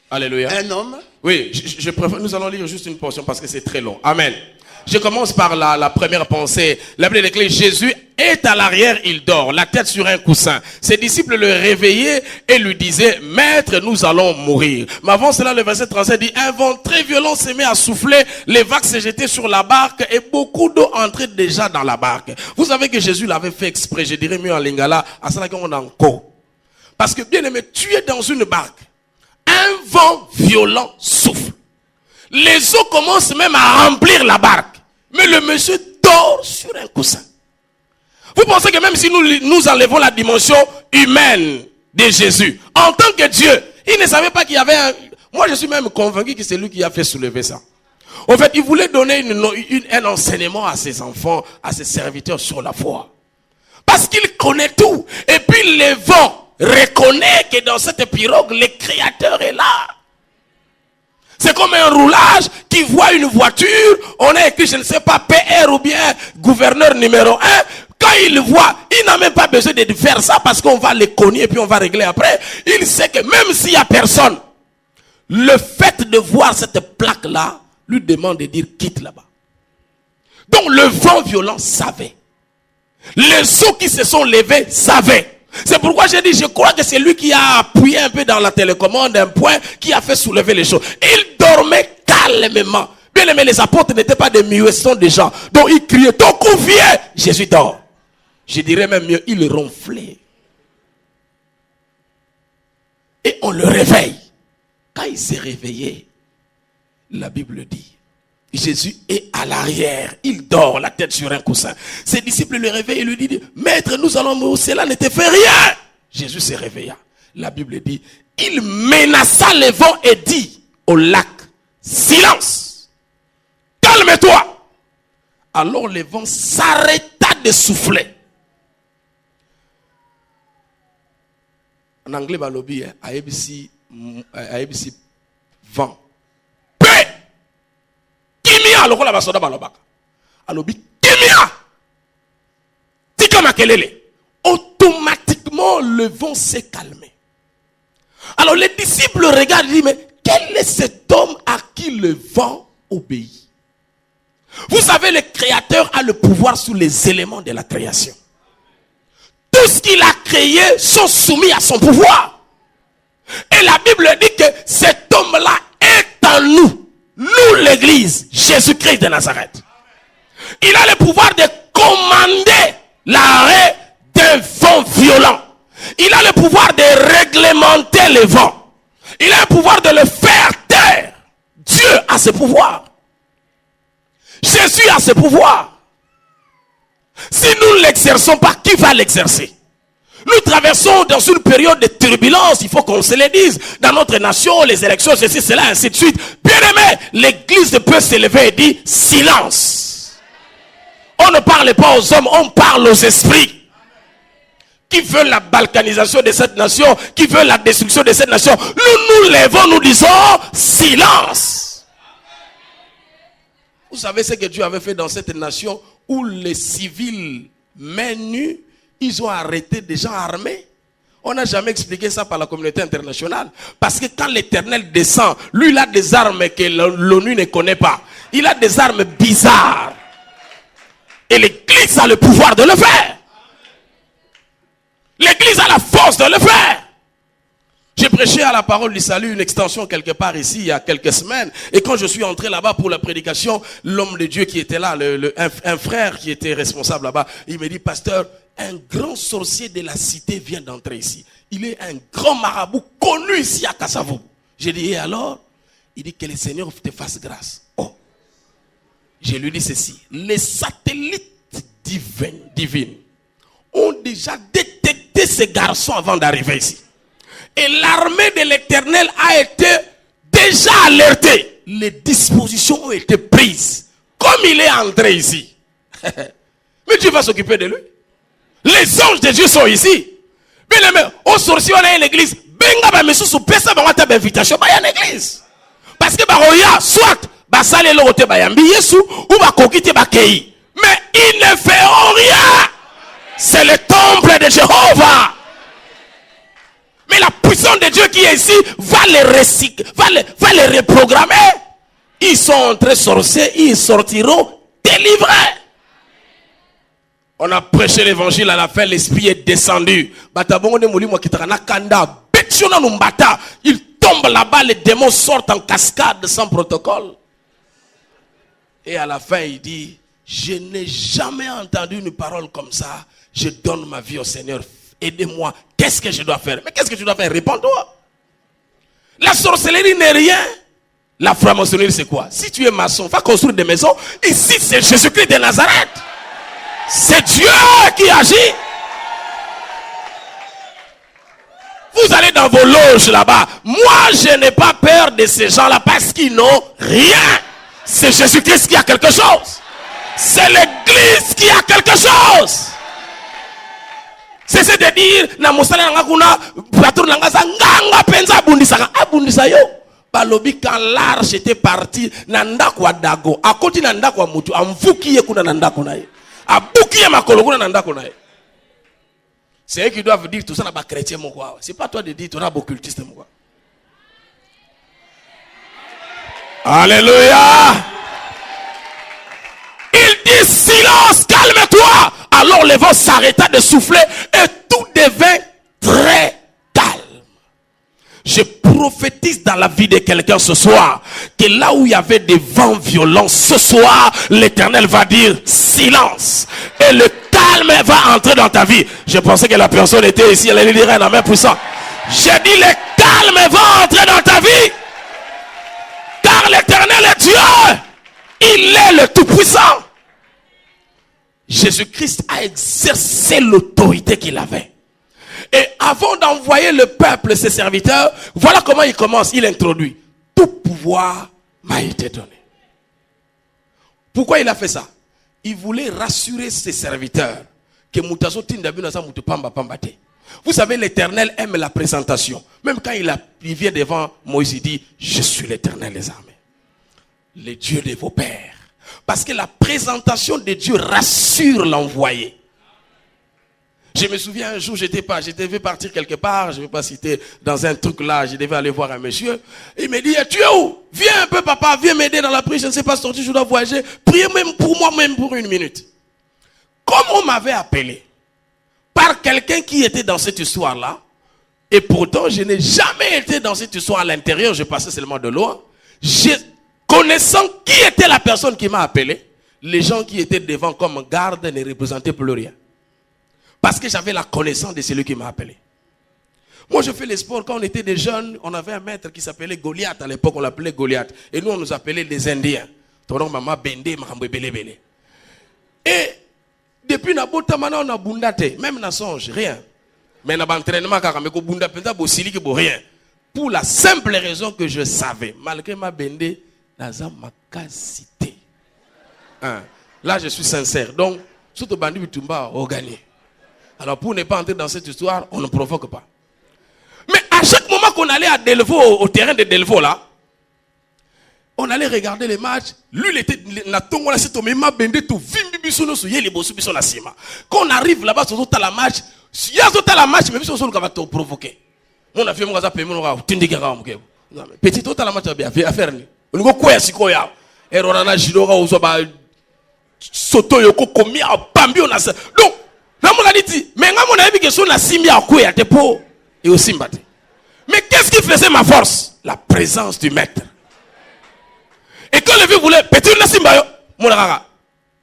Alléluia. Un homme. Oui, je préfère, nous allons lire juste une portion parce que c'est très long. Amen. Je commence par la première pensée. La Bible déclare, Jésus est à l'arrière, il dort, la tête sur un coussin. Ses disciples le réveillaient et lui disaient, « Maître, nous allons mourir. » Mais avant cela, le verset 37 dit, « Un vent très violent s'est mis à souffler, les vagues se jetaient sur la barque et beaucoup d'eau entrait déjà dans la barque. » Vous savez que Jésus l'avait fait exprès, je dirais mieux en lingala, à cela qu'on a encore. Parce que bien aimé, tu es dans une barque. Un vent violent souffle. Les eaux commencent même à remplir la barque. Mais le monsieur dort sur un coussin. Vous pensez que même si nous enlevons la dimension humaine de Jésus, en tant que Dieu, il ne savait pas qu'il y avait un... Moi, je suis même convaincu que c'est lui qui a fait soulever ça. En fait, il voulait donner un enseignement à ses enfants, à ses serviteurs sur la foi. Parce qu'il connaît tout. Et puis les vents reconnaissent que dans cette pirogue, le Créateur est là. C'est comme un roulage qui voit une voiture, on a écrit, je ne sais pas, PR ou bien gouverneur numéro 1. Quand il voit, il n'a même pas besoin de faire ça parce qu'on va les cogner et puis on va régler après. Il sait que même s'il n'y a personne, le fait de voir cette plaque-là lui demande de dire quitte là-bas. Donc le vent violent savait. Les eaux qui se sont levées savaient. C'est pourquoi j'ai dit, je crois que c'est lui qui a appuyé un peu dans la télécommande un point qui a fait soulever les choses. Il dormait calmement. Bien aimé, les apôtres n'étaient pas des muessons de gens. Donc ils criaient, ton coup vient, Jésus dort. Je dirais même mieux, il ronflait. Et on le réveille. Quand il s'est réveillé, la Bible dit, Jésus est à l'arrière, il dort la tête sur un coussin. Ses disciples le réveillent et lui disent, Maître, nous allons mourir, cela ne te fait rien. Jésus se réveilla. La Bible dit, il menaça le vent et dit au lac, silence, calme-toi. Alors le vent s'arrêta de souffler. En anglais, balobi, ABC vent. Kimia, lokola basoda balobaka. Alobi kimia. Tika makelele. Automatiquement, le vent s'est calmé. Alors les disciples regardent et disent, mais quel est cet homme à qui le vent obéit? Vous savez, le Créateur a le pouvoir sur les éléments de la création. Tout ce qu'il a créé sont soumis à son pouvoir. Et la Bible dit que cet homme-là est en nous. Nous, l'église, Jésus-Christ de Nazareth. Il a le pouvoir de commander l'arrêt d'un vent violent. Il a le pouvoir de réglementer le vent. Il a le pouvoir de le faire taire. Dieu a ce pouvoir. Jésus a ce pouvoir. Si nous ne l'exerçons pas, qui va l'exercer? Nous traversons dans une période de turbulence, il faut qu'on se le dise. Dans notre nation, les élections, ceci, cela, ainsi de suite. Bien aimé, l'église peut s'élever et dire silence. On ne parle pas aux hommes, on parle aux esprits. Qui veulent la balkanisation de cette nation, qui veulent la destruction de cette nation. Nous nous levons, nous disons silence. Vous savez ce que Dieu avait fait dans cette nation où les civils, mains nues, ils ont arrêté des gens armés. On n'a jamais expliqué ça par la communauté internationale. Parce que quand l'Éternel descend, lui il a des armes que l'ONU ne connaît pas. Il a des armes bizarres. Et l'Église a le pouvoir de le faire. L'Église a la force de le faire. J'ai prêché à la parole du salut une extension quelque part ici il y a quelques semaines. Et quand je suis entré là-bas pour la prédication, l'homme de Dieu qui était là, un frère qui était responsable là-bas, il me dit, pasteur, un grand sorcier de la cité vient d'entrer ici. Il est un grand marabout connu ici à Kassavou. J'ai dit, et alors? Il dit que le Seigneur te fasse grâce. Oh. Je lui dis ceci. Les satellites divins ont déjà détecté ces garçons avant d'arriver ici. Et l'armée de l'Éternel a été déjà alertée. Les dispositions ont été prises. Comme il est entré ici. Mais Dieu va s'occuper de lui. Les anges de Dieu sont ici. Bien aimé, au sorcier, on a une église. Benga ba mesu sou pesa ba wata ba invitation ba une église. Parce que ba roya soit ba sale lo te ba yambi Yesu ou ba kokite ba kei. Mais ils ne feront rien. C'est le temple de Jéhovah. Mais la puissance de Dieu qui est ici va les recycler, va les reprogrammer. Ils sont entrés sorciers, ils sortiront délivrés. On a prêché l'évangile à la fin, l'esprit est descendu. Il tombe là-bas, les démons sortent en cascade sans protocole. Et à la fin, il dit, je n'ai jamais entendu une parole comme ça. Je donne ma vie au Seigneur. Aidez-moi. Qu'est-ce que je dois faire? Mais qu'est-ce que tu dois faire? Réponds-toi. La sorcellerie n'est rien. La franc-maçonnerie, c'est quoi? Si tu es maçon, va construire des maisons. Ici, c'est Jésus-Christ de Nazareth. C'est Dieu qui agit. Vous allez dans vos loges là-bas. Moi, je n'ai pas peur de ces gens-là parce qu'ils n'ont rien. C'est Jésus-Christ qui a quelque chose. C'est l'Église qui a quelque chose. C'est de dire, na musala nga kuna patron nga za nganga penza abundisaka abundisa yo. Balobi quand l'arche était parti na ndako dago, akoti na ndako mutu amvukiye kuna na ndako naye. Abukiye makolo kuna na ndako naye. C'est eux qui doivent dire tout ça na ba chrétien mon quoi. C'est pas toi de dire tu as beaucoup cultiste mon quoi. Alléluia. Il dit silence, calme-toi. Alors le vent s'arrêta de souffler et tout devint très calme. Je prophétise dans la vie de quelqu'un ce soir que là où il y avait des vents violents, ce soir l'Éternel va dire silence et le calme va entrer dans ta vie. Je pensais que la personne était ici, elle allait dire un amen puissant. J'ai dit le calme va entrer dans ta vie car l'Éternel est Dieu. Il est le Tout-Puissant. Jésus-Christ a exercé l'autorité qu'il avait. Et avant d'envoyer le peuple, ses serviteurs, voilà comment il commence. Il introduit. Tout pouvoir m'a été donné. Pourquoi il a fait ça? Il voulait rassurer ses serviteurs que vous savez, l'Éternel aime la présentation. Même quand il vient devant Moïse, il dit, je suis l'Éternel des armées, le Dieu de vos pères. Parce que la présentation de Dieu rassure l'envoyé. Je me souviens un jour, je devais partir quelque part, je ne vais pas citer, dans un truc là, je devais aller voir un monsieur. Il me dit, tu es où? Viens un peu papa, viens m'aider dans la prière, je ne sais pas sortir, je dois voyager. Priez même pour moi, même pour une minute. Comme on m'avait appelé par quelqu'un qui était dans cette histoire-là, et pourtant je n'ai jamais été dans cette histoire à l'intérieur, je passais seulement de loin. Connaissant qui était la personne qui m'a appelé, les gens qui étaient devant comme garde ne représentaient plus rien. Parce que j'avais la connaissance de celui qui m'a appelé. Moi, je fais les sports. Quand on était des jeunes, on avait un maître qui s'appelait Goliath. À l'époque, on l'appelait Goliath. Et nous, on nous appelait les Indiens. Et depuis Nabota, maintenant, on a bundate. Même na songe, rien. Mais na entraînement, rien. Pour la simple raison que je savais, malgré ma bende, naza makasité. Là, je suis sincère. Donc, surtout Bandi Bitumba a gagné. Alors, pour ne pas entrer dans cette histoire, on ne provoque pas. Mais à chaque moment qu'on allait à Delvaux, au terrain de Delvaux, là, On allait regarder les matchs. Lui, il était na tongo la sito mema bende to vimbi biso no so yeli bosu biso na sima. Quand on arrive là-bas sur la match, si ya sur la match même biso so ka to provoquer. On a fait mon zape mon ka tindika ka mke. Petit to la match bien affaire ni. On go quoi siko ya. Erona na jino ka ozo ba soto yoko komi a pambi on a ça. Donc, là mon a dit mais nga mon avis que so na simi a quoi te po et au simbate. Mais qu'est-ce qui faisait ma force? La présence du maître. Et quand le vieux voulait, petit na simba yo, mon rara.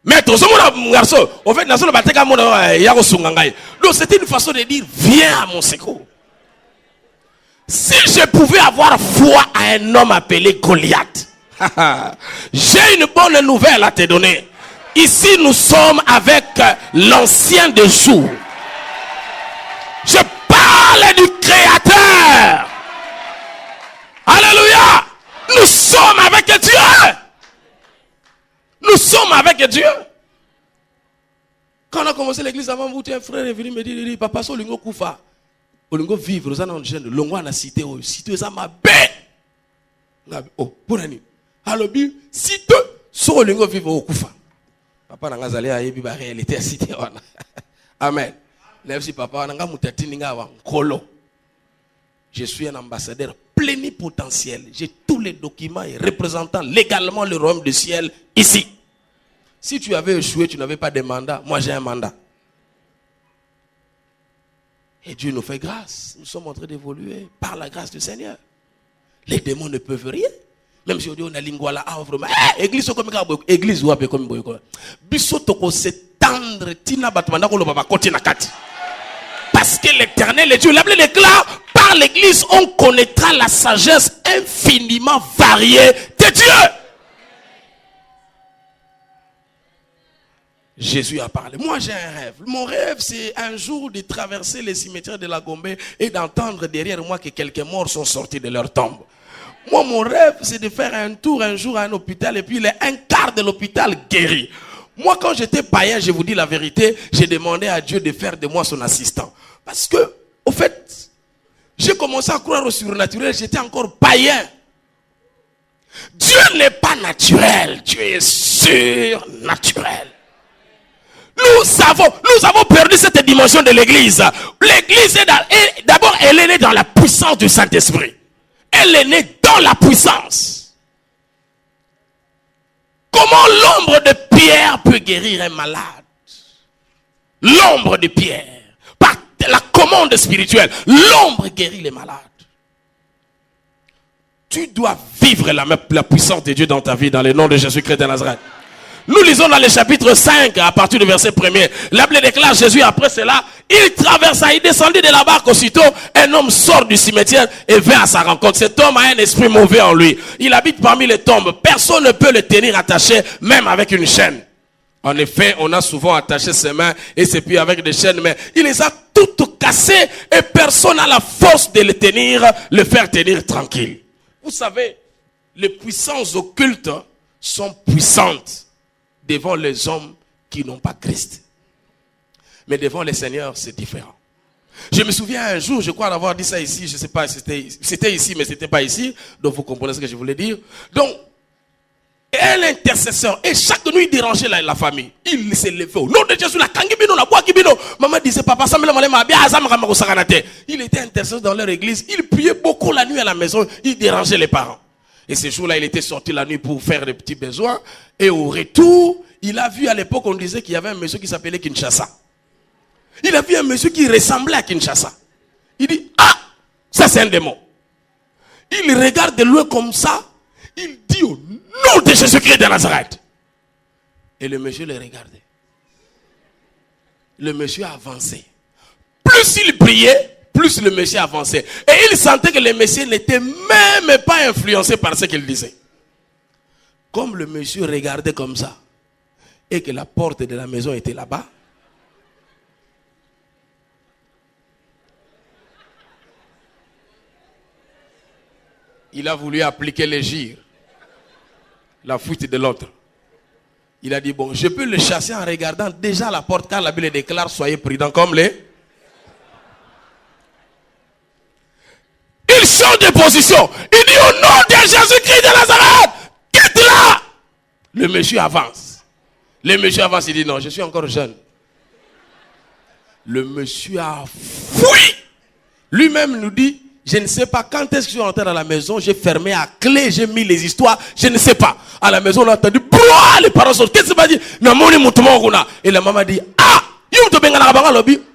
Maître, mon garçon, au fait, nazo le bateka mon yaro sungangai. Donc c'était une façon de dire, viens à mon secours. Si je pouvais avoir foi à un homme appelé Goliath, j'ai une bonne nouvelle à te donner. Ici, nous sommes avec l'ancien des jours. Je parle du Créateur. Alléluia. Nous sommes avec Dieu. Nous sommes avec Dieu. Quand on a commencé l'église avant, un frère est venu me dire, papa, so lingo kufa. Olingo vivre, nous allons jeune, longo na cité, cité ça m'a bé. Oh, pour ani. Alors, cité, so lingo vivre au kufa. Papa n'a pas allé à Yebi ba réalité cité wana. Amen. Lève si papa n'a pas mutati ninga wa kolo. Je suis un ambassadeur plénipotentiel. J'ai tous les documents et représentant légalement le royaume du ciel ici. Si tu avais échoué, tu n'avais pas de mandat. Moi, j'ai un mandat. Et Dieu nous fait grâce. Nous sommes en train d'évoluer par la grâce du Seigneur. Les démons ne peuvent rien. Même si on dit on a lingua vraiment. Église comme église ou comme boyko. Bisotoko s'étendre tina batmanda ko lo baba kotina kati. Parce que l'Éternel est Dieu. Il a appelé l'éclat. Par l'église, on connaîtra la sagesse infiniment variée de Dieu. Jésus a parlé. Moi, j'ai un rêve. Mon rêve, c'est un jour de traverser les cimetières de la Gombe et d'entendre derrière moi que quelques morts sont sortis de leur tombe. Moi, mon rêve, c'est de faire un tour un jour à un hôpital et puis un quart de l'hôpital guéri. Moi, quand j'étais païen, je vous dis la vérité, j'ai demandé à Dieu de faire de moi son assistant. Parce que, au fait, j'ai commencé à croire au surnaturel, j'étais encore païen. Dieu n'est pas naturel, Dieu est surnaturel. Nous avons perdu cette dimension de l'église. L'église est d'abord, elle est née dans la puissance du Saint-Esprit. Elle est née dans la puissance. Comment l'ombre de Pierre peut guérir un malade? L'ombre de Pierre. Par la commande spirituelle. L'ombre guérit les malades. Tu dois vivre la puissance de Dieu dans ta vie, dans le nom de Jésus-Christ de Nazareth. Nous lisons dans le chapitre 5, à partir du verset 1er. La Bible déclare Jésus, après cela, il traversa, il descendit de la barque aussitôt. Un homme sort du cimetière et vient à sa rencontre. Cet homme a un esprit mauvais en lui. Il habite parmi les tombes. Personne ne peut le tenir attaché, même avec une chaîne. En effet, on a souvent attaché ses mains et ses pieds avec des chaînes, mais il les a toutes cassées et personne n'a la force de le tenir, le faire tenir tranquille. Vous savez, les puissances occultes sont puissantes devant les hommes qui n'ont pas Christ. Mais devant les seigneurs, c'est différent. Je me souviens un jour, je crois d'avoir dit ça ici, je ne sais pas, c'était ici, mais ce n'était pas ici, donc vous comprenez ce que je voulais dire. Donc, un intercesseur, et chaque nuit il dérangeait la famille. Il s'est levé au nom de Jésus, la kangibino, la boakibino. Maman disait, papa, il était intercesseur dans leur église, il priait beaucoup la nuit à la maison, il dérangeait les parents. Et ce jour-là, il était sorti la nuit pour faire des petits besoins. Et au retour, il a vu à l'époque, on disait qu'il y avait un monsieur qui s'appelait Kinshasa. Il a vu un monsieur qui ressemblait à Kinshasa. Il dit, ah, ça c'est un démon. Il regarde de loin comme ça. Il dit au nom de Jésus-Christ de Nazareth. Et le monsieur le regardait. Le monsieur a avancé. Plus il priait, plus le monsieur avançait. Et il sentait que le monsieur n'était même pas influencé par ce qu'il disait. Comme le monsieur regardait comme ça, et que la porte de la maison était là-bas, il a voulu appliquer les gires, la fuite de l'autre. Il a dit, bon, je peux le chasser en regardant déjà la porte, car la Bible déclare, soyez prudents comme les... Il change de position. Il dit au nom de Jésus-Christ de Nazareth, Le monsieur avance. Le monsieur avance, il dit non, je suis encore jeune. Le monsieur a fui. Lui-même nous dit, je ne sais pas quand est-ce que je suis rentré dans la maison, j'ai fermé à clé, j'ai mis les histoires, je ne sais pas. À la maison, on a entendu, les parents sont, qu'est-ce que ça dit? Et la maman dit, ah,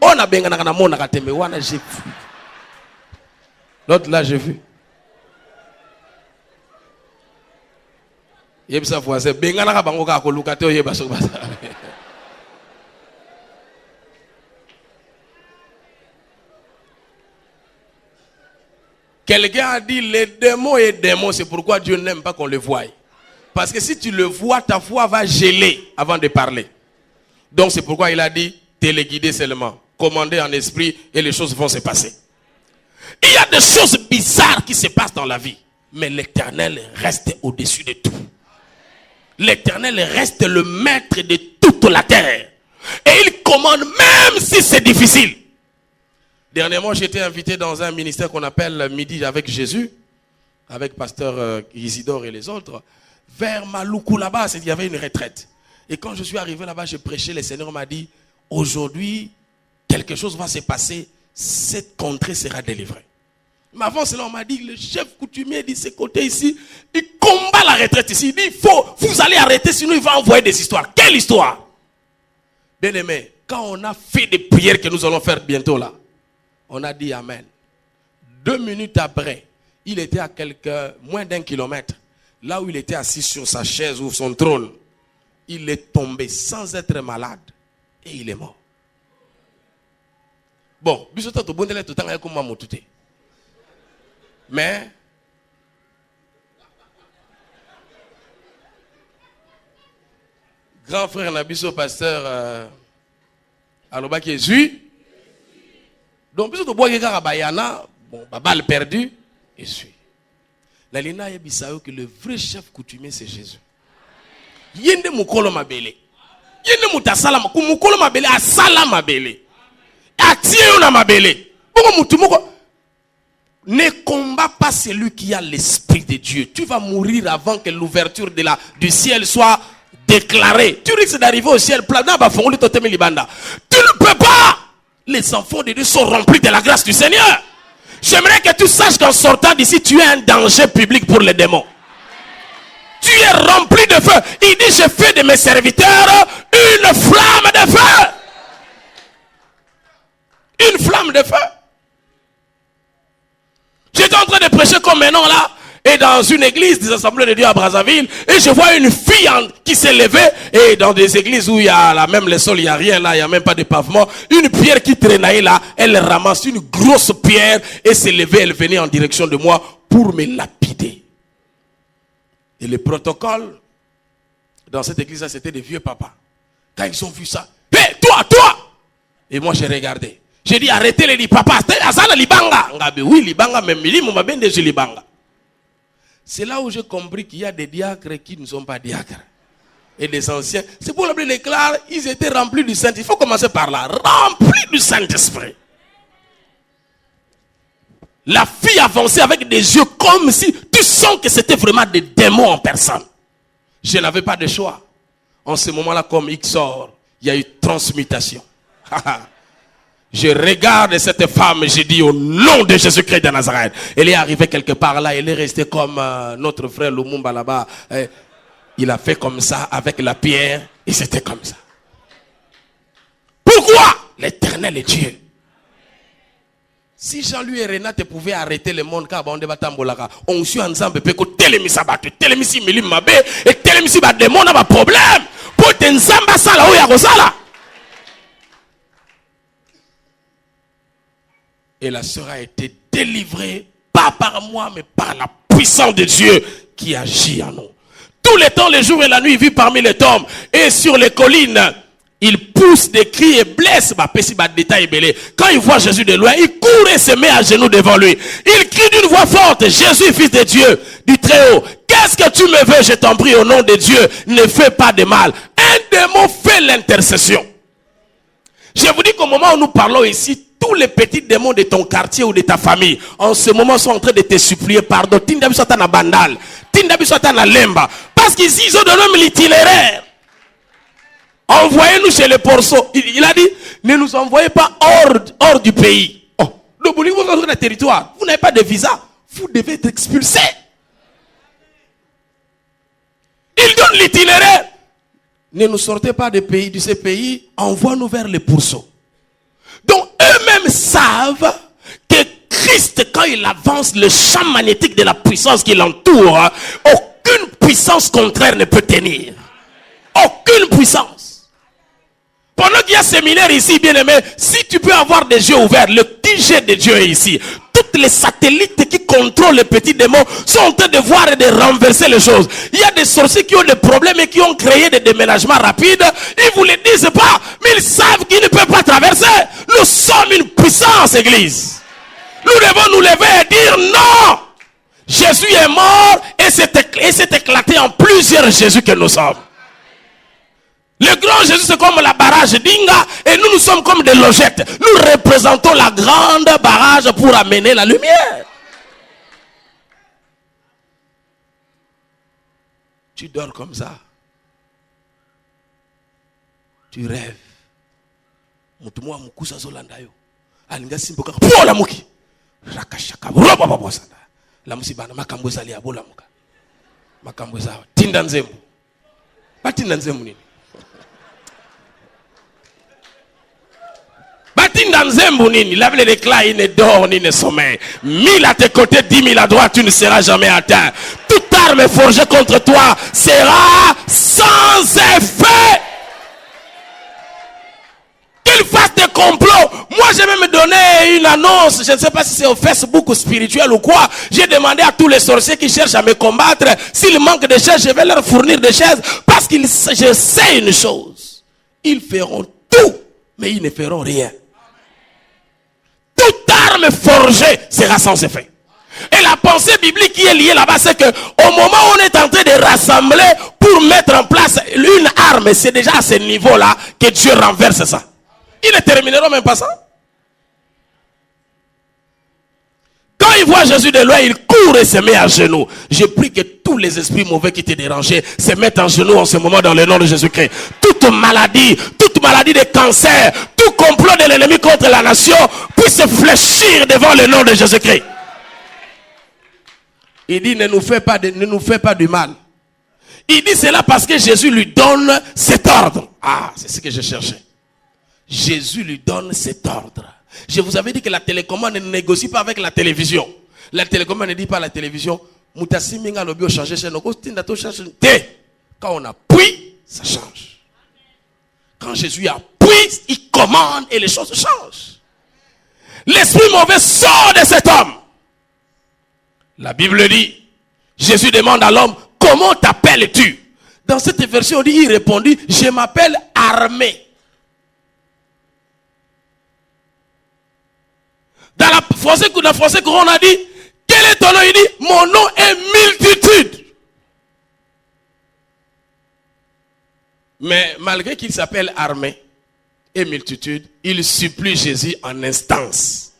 on a j'ai vu. L'autre là, j'ai vu. Quelqu'un a dit les démons et démons, c'est pourquoi Dieu n'aime pas qu'on les voie. Parce que si tu le vois, ta foi va geler avant de parler. Donc c'est pourquoi il a dit téléguider seulement, commander en esprit et les choses vont se passer. Il y a des choses bizarres qui se passent dans la vie, mais l'Éternel reste au-dessus de tout. L'Éternel reste le maître de toute la terre. Et il commande même si c'est difficile. Dernièrement, j'ai été invité dans un ministère qu'on appelle Midi avec Jésus, avec pasteur Isidore et les autres, vers Maloukou là-bas, il y avait une retraite. Et quand je suis arrivé là-bas, je prêchais, le Seigneur m'a dit, aujourd'hui, quelque chose va se passer, cette contrée sera délivrée. Mais avant cela, on m'a dit, le chef coutumier dit, ce côté ici, il combat la retraite ici. Il dit, vous allez arrêter, sinon il va envoyer des histoires. Quelle histoire? Bien aimé, quand on a fait des prières que nous allons faire bientôt là, on a dit Amen. 2 minutes après, il était à moins d'1 kilomètre. Là où il était assis sur sa chaise ou son trône, il est tombé sans être malade et il est mort. Bon, mais grand frère Nabiso, pasteur Aloba qui est Jésus. Donc, puisque tu bois quelqu'un bayana, bon, balle perdu, et suis. La lina est bisao que le vrai chef coutumier c'est Jésus. Yende mukolo mabele. Yende mutasala mukolo mabele asala mabele. Atie na mabele. Bongo mutumoko. Ne combat pas celui qui a l'esprit de Dieu. Tu vas mourir avant que l'ouverture du ciel soit déclarée. Tu risques d'arriver au ciel plat. Tu ne peux pas. Les enfants de Dieu sont remplis de la grâce du Seigneur. J'aimerais que tu saches qu'en sortant d'ici, tu es un danger public pour les démons. Tu es rempli de feu. Il dit, je fais de mes serviteurs une flamme de feu. Une flamme de feu. J'étais en train de prêcher comme maintenant là. Et dans une église des assemblées de Dieu à Brazzaville, et je vois une fille qui s'est levée, et dans des églises où il y a là, même le sol, il n'y a rien là, il n'y a même pas de pavement, une pierre qui traînait là, elle ramasse une grosse pierre, et s'est levée, elle venait en direction de moi pour me lapider. Et le protocole, dans cette église là, c'était des vieux papas. Quand ils ont vu ça, hé, hey, toi! Et moi j'ai regardé. J'ai dit, arrêtez les papas, c'est libanga. Oui, libanga, même mon mabende, je libanga. C'est là où j'ai compris qu'il y a des diacres qui ne sont pas diacres. Et des anciens. C'est pour l'appeler les clairs, ils étaient remplis du Saint-Esprit. Il faut commencer par là. Remplis du Saint-Esprit. La fille avançait avec des yeux comme si tu sens que c'était vraiment des démons en personne. Je n'avais pas de choix. En ce moment-là, comme X sort, il y a eu transmutation. Je regarde cette femme, j'ai dit au nom de Jésus-Christ de Nazareth. Elle est arrivée quelque part là, elle est restée comme notre frère Lumumba là-bas. Il a fait comme ça avec la pierre et c'était comme ça. Pourquoi? L'Éternel est Dieu. Si Jean-Louis et Renate pouvaient arrêter le monde, car on suit ensemble, télémisi milim mabe, et télémisi ba démon n'a pas problème. Pour t'enzamba ça là où il y a ça. Et la sœur a été délivrée, pas par moi, mais par la puissance de Dieu qui agit en nous. Tous les temps, les jours et la nuit, il vit parmi les tombes. Et sur les collines, il pousse des cris et blesse. Quand il voit Jésus de loin, il court et se met à genoux devant lui. Il crie d'une voix forte, Jésus, fils de Dieu, du Très-Haut. Qu'est-ce que tu me veux, je t'en prie, au nom de Dieu, ne fais pas de mal. Un démon fait l'intercession. Je vous dis qu'au moment où nous parlons ici, tous les petits démons de ton quartier ou de ta famille, en ce moment, sont en train de te supplier pardon. Tindabi soit na bandal, tindabi soit na lemba. Pas Parce qu'ici, ils ont donné même l'itinéraire. Envoyez-nous chez les porceaux. Il a dit, ne nous envoyez pas hors du pays. Oh, donc vous voulez rentrer dans le territoire. Vous n'avez pas de visa. Vous devez être expulsé. Il donne l'itinéraire. Ne nous sortez pas de ces pays. Envoie-nous vers les pourceaux. Donc eux-mêmes savent que Christ, quand il avance, le champ magnétique de la puissance qui l'entoure, aucune puissance contraire ne peut tenir. Aucune puissance. Pendant qu'il y a séminaire ici, bien aimé, si tu peux avoir des yeux ouverts, le petit jet de Dieu est ici. Toutes les satellites qui contrôlent les petits démons sont en train de voir et de renverser les choses. Il y a des sorciers qui ont des problèmes et qui ont créé des déménagements rapides. Ils ne vous le disent pas, mais ils savent qu'ils ne peuvent pas traverser. Nous sommes une puissance, Église. Nous devons nous lever et dire non. Jésus est mort et s'est éclaté en plusieurs Jésus que nous sommes. Le grand Jésus, c'est comme la barrage d'Inga et nous sommes comme des logettes. Nous représentons la grande barrage pour amener la lumière. Tu dors comme ça. Tu rêves. Mutumwa mukusa zolanda yo. Alinga simboka pola muki. Rakashaka roba babosana. La musibana makambo zali abola muka. Makambo zawa. Tinda nzembu. Batinda nzembu nini? Batinda nzembu nini? Lave les éclats, il ne dort ni ne sommeille. 1000 à tes côtés, 10 000 à droite, tu ne seras jamais atteint. Toute arme forgée contre toi sera sans effet. Qu'il fasse des complots. Moi, j'ai même donné une annonce. Je ne sais pas si c'est au Facebook ou spirituel ou quoi. J'ai demandé à tous les sorciers qui cherchent à me combattre. S'il manque de chaises, je vais leur fournir des chaises. Parce que je sais une chose. Ils feront tout, mais ils ne feront rien. Toute arme forgée sera sans effet. Et la pensée biblique qui est liée là-bas, c'est que au moment où on est en train de rassembler pour mettre en place une arme, c'est déjà à ce niveau-là que Dieu renverse ça. Ils ne termineront même pas ça. Quand ils voient Jésus de loin, ils courent et se mettent à genoux. Je prie que tous les esprits mauvais qui te dérangeaient se mettent en genoux en ce moment dans le nom de Jésus-Christ. Toute maladie de cancer, tout complot de l'ennemi contre la nation puisse fléchir devant le nom de Jésus-Christ. Il dit, ne nous fais pas du mal. Il dit cela parce que Jésus lui donne cet ordre. Ah, c'est ce que je cherchais. Jésus lui donne cet ordre. Je vous avais dit que la télécommande ne négocie pas avec la télévision. La télécommande ne dit pas à la télévision, quand on appuie, ça change. Quand Jésus appuie, il commande et les choses changent. L'esprit mauvais sort de cet homme. La Bible dit, Jésus demande à l'homme, comment t'appelles-tu? Dans cette version, il répondit, je m'appelle Armé. Dans le français courant, on a dit, quel est ton nom? Il dit, mon nom est multitude. Mais malgré qu'il s'appelle Armé et multitude, il supplie Jésus en instance.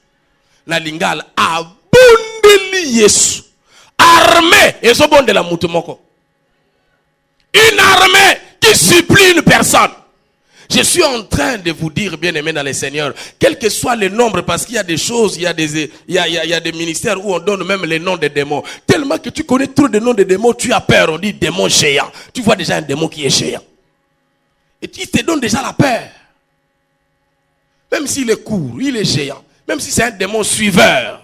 La lingale abondeli Yesu. Armée, et ce bon de la moutumoko. Une armée qui supplie une personne. Je suis en train de vous dire, bien aimé dans le Seigneur, quel que soit le nombre, parce qu'il y a des choses, il y a des ministères où on donne même les noms des démons. Tellement que tu connais trop de noms de démons, tu as peur. On dit démon géant. Tu vois déjà un démon qui est géant. Et il te donne déjà la peur. Même s'il est court, il est géant. Même si c'est un démon suiveur.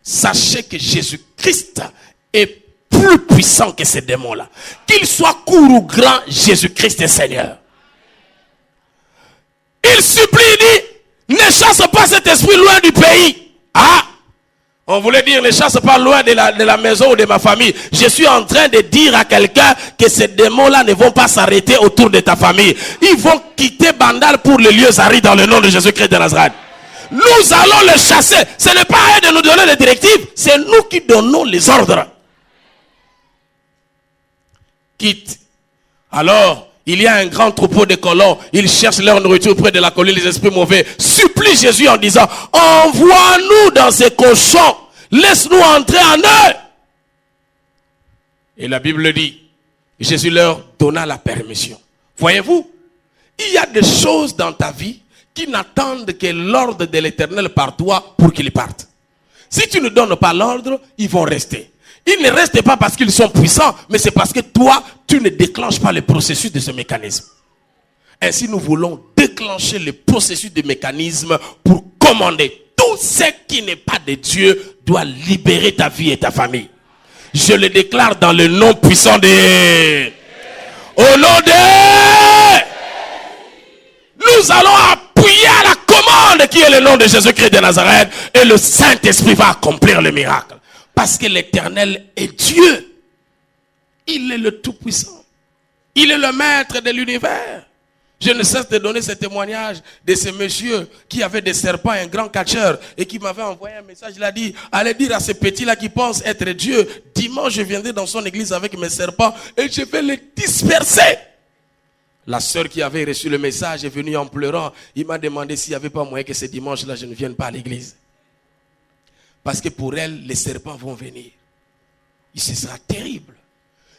Sachez que Jésus-Christ est plus puissant que ces démons-là. Qu'il soit court ou grand, Jésus-Christ est Seigneur. Il supplie, il dit, ne chasse pas cet esprit loin du pays. Ah, on voulait dire, ne chasse pas loin de la maison ou de ma famille. Je suis en train de dire à quelqu'un que ces démons-là ne vont pas s'arrêter autour de ta famille. Ils vont quitter Bandal pour les lieux arides dans le nom de Jésus-Christ de Nazareth. Nous allons les chasser. Ce n'est pas à eux de nous donner les directives, c'est nous qui donnons les ordres. Quitte. Alors, il y a un grand troupeau de colons. Ils cherchent leur nourriture près de la colline. Les esprits mauvais supplient Jésus en disant, envoie-nous dans ces cochons. Laisse-nous entrer en eux. Et la Bible dit, Jésus leur donna la permission. Voyez-vous, il y a des choses dans ta vie qui n'attendent que l'ordre de l'Éternel par toi pour qu'ils partent. Si tu ne donnes pas l'ordre, ils vont rester. Ils ne restent pas parce qu'ils sont puissants, mais c'est parce que toi, tu ne déclenches pas le processus de ce mécanisme. Ainsi, nous voulons déclencher le processus de mécanisme pour commander. Tout ce qui n'est pas de Dieu doit libérer ta vie et ta famille. Je le déclare dans le nom puissant de... Au nom de... Nous allons appuyer à la commande qui est le nom de Jésus-Christ de Nazareth et le Saint-Esprit va accomplir le miracle. Parce que l'Éternel est Dieu. Il est le Tout-Puissant. Il est le maître de l'univers. Je ne cesse de donner ce témoignage de ce monsieur qui avait des serpents, un grand catcheur, et qui m'avait envoyé un message. Il a dit, allez dire à ces petits-là qui pensent être Dieu, dimanche je viendrai dans son église avec mes serpents et je vais les disperser. La sœur qui avait reçu le message est venue en pleurant. Il m'a demandé s'il n'y avait pas moyen que ce dimanche-là je ne vienne pas à l'église. Parce que pour elle, les serpents vont venir. Et ce sera terrible.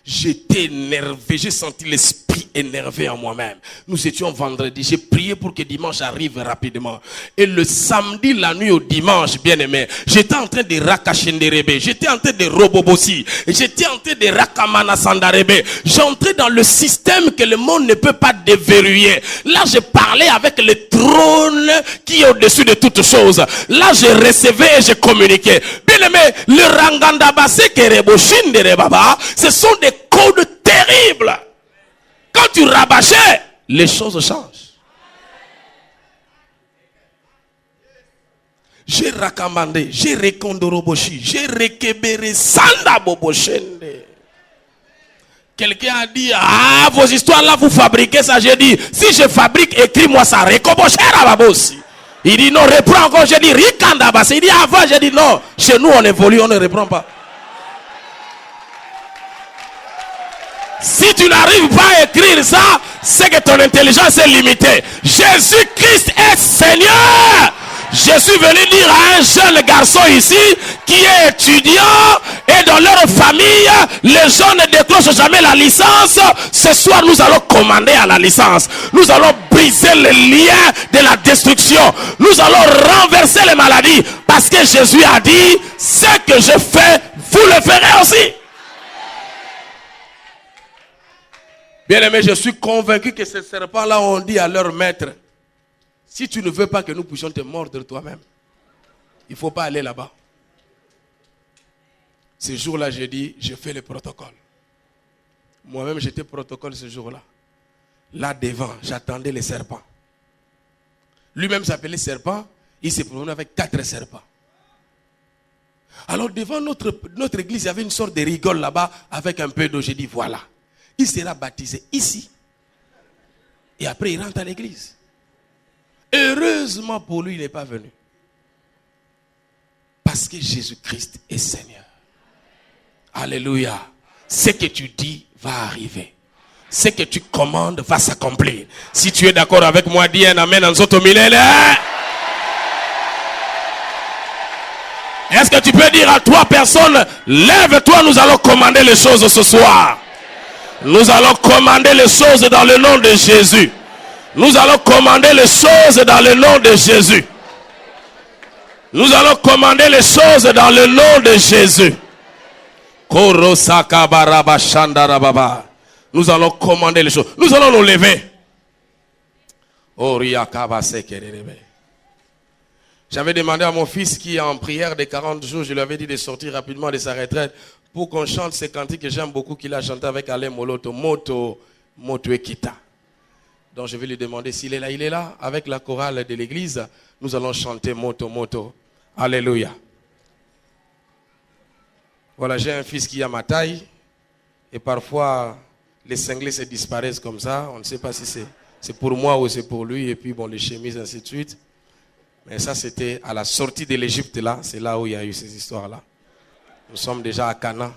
J'étais énervé, j'ai senti l'esprit énervé en moi-même. Nous étions vendredi, j'ai prié pour que dimanche arrive rapidement. Et le samedi, la nuit au dimanche, bien aimé, j'étais en train de rakashenderebe, j'étais en train de robobosi, j'étais en train de rakamana sandarebe. J'entrais dans le système que le monde ne peut pas déverrouiller. Là, je parlais avec le trône qui est au-dessus de toutes choses. Là, je recevais et je communiquais. Bien aimé, le rangandabase kereboshinderebaba, ce sont des codes terribles. Quand tu rabâchais, les choses changent. J'ai rakamandé, j'ai rekondoroboshi, j'ai rekebere sanda boboshende. Quelqu'un a dit, ah, vos histoires là, vous fabriquez ça. J'ai dit, si je fabrique, écris-moi ça. Rekoboshera babosi. Il dit non, reprends encore. J'ai dit, rikandabas. Il dit avant, j'ai dit non. Chez nous, on évolue, on ne reprend pas. Si tu n'arrives pas à écrire ça, c'est que ton intelligence est limitée. Jésus-Christ est Seigneur. Je suis venu dire à un jeune garçon ici qui est étudiant et dans leur famille, les gens ne décrochent jamais la licence. Ce soir, nous allons commander à la licence. Nous allons briser les liens de la destruction. Nous allons renverser les maladies parce que Jésus a dit, ce que je fais, vous le ferez aussi. Bien aimé, je suis convaincu que ces serpents-là ont dit à leur maître, si tu ne veux pas que nous puissions te mordre toi-même, il ne faut pas aller là-bas. Ce jour-là, j'ai dit, je fais le protocole. Moi-même, j'étais protocole ce jour-là. Là devant, j'attendais les serpents. Lui-même s'appelait serpent, il s'est promené avec 4 serpents. Alors devant notre église, il y avait une sorte de rigole là-bas avec un peu d'eau. J'ai dit, voilà, il sera baptisé ici. Et après, il rentre à l'église. Heureusement pour lui, il n'est pas venu. Parce que Jésus-Christ est Seigneur. Alléluia. Ce que tu dis va arriver. Ce que tu commandes va s'accomplir. Si tu es d'accord avec moi, dis un amen en sotomilele. Est-ce que tu peux dire à 3 personnes, lève-toi, nous allons commander les choses ce soir. Nous allons commander les choses dans le nom de Jésus. Nous allons commander les choses dans le nom de Jésus. Nous allons commander les choses dans le nom de Jésus. Nous allons commander les choses. Nous allons nous lever. J'avais demandé à mon fils qui est en prière de 40 jours, je lui avais dit de sortir rapidement de sa retraite pour qu'on chante ce cantique que j'aime beaucoup qu'il a chanté avec Alain Moloto, Moto Ekita. Donc je vais lui demander s'il est là. Il est là avec la chorale de l'église. Nous allons chanter Moto. Alléluia. Voilà, j'ai un fils qui a ma taille. Et parfois, les cinglés se disparaissent comme ça. On ne sait pas si c'est pour moi ou c'est pour lui. Et puis bon, les chemises, ainsi de suite. Mais ça, c'était à la sortie de l'Égypte là. C'est là où il y a eu ces histoires-là. Nous sommes déjà à Canaan.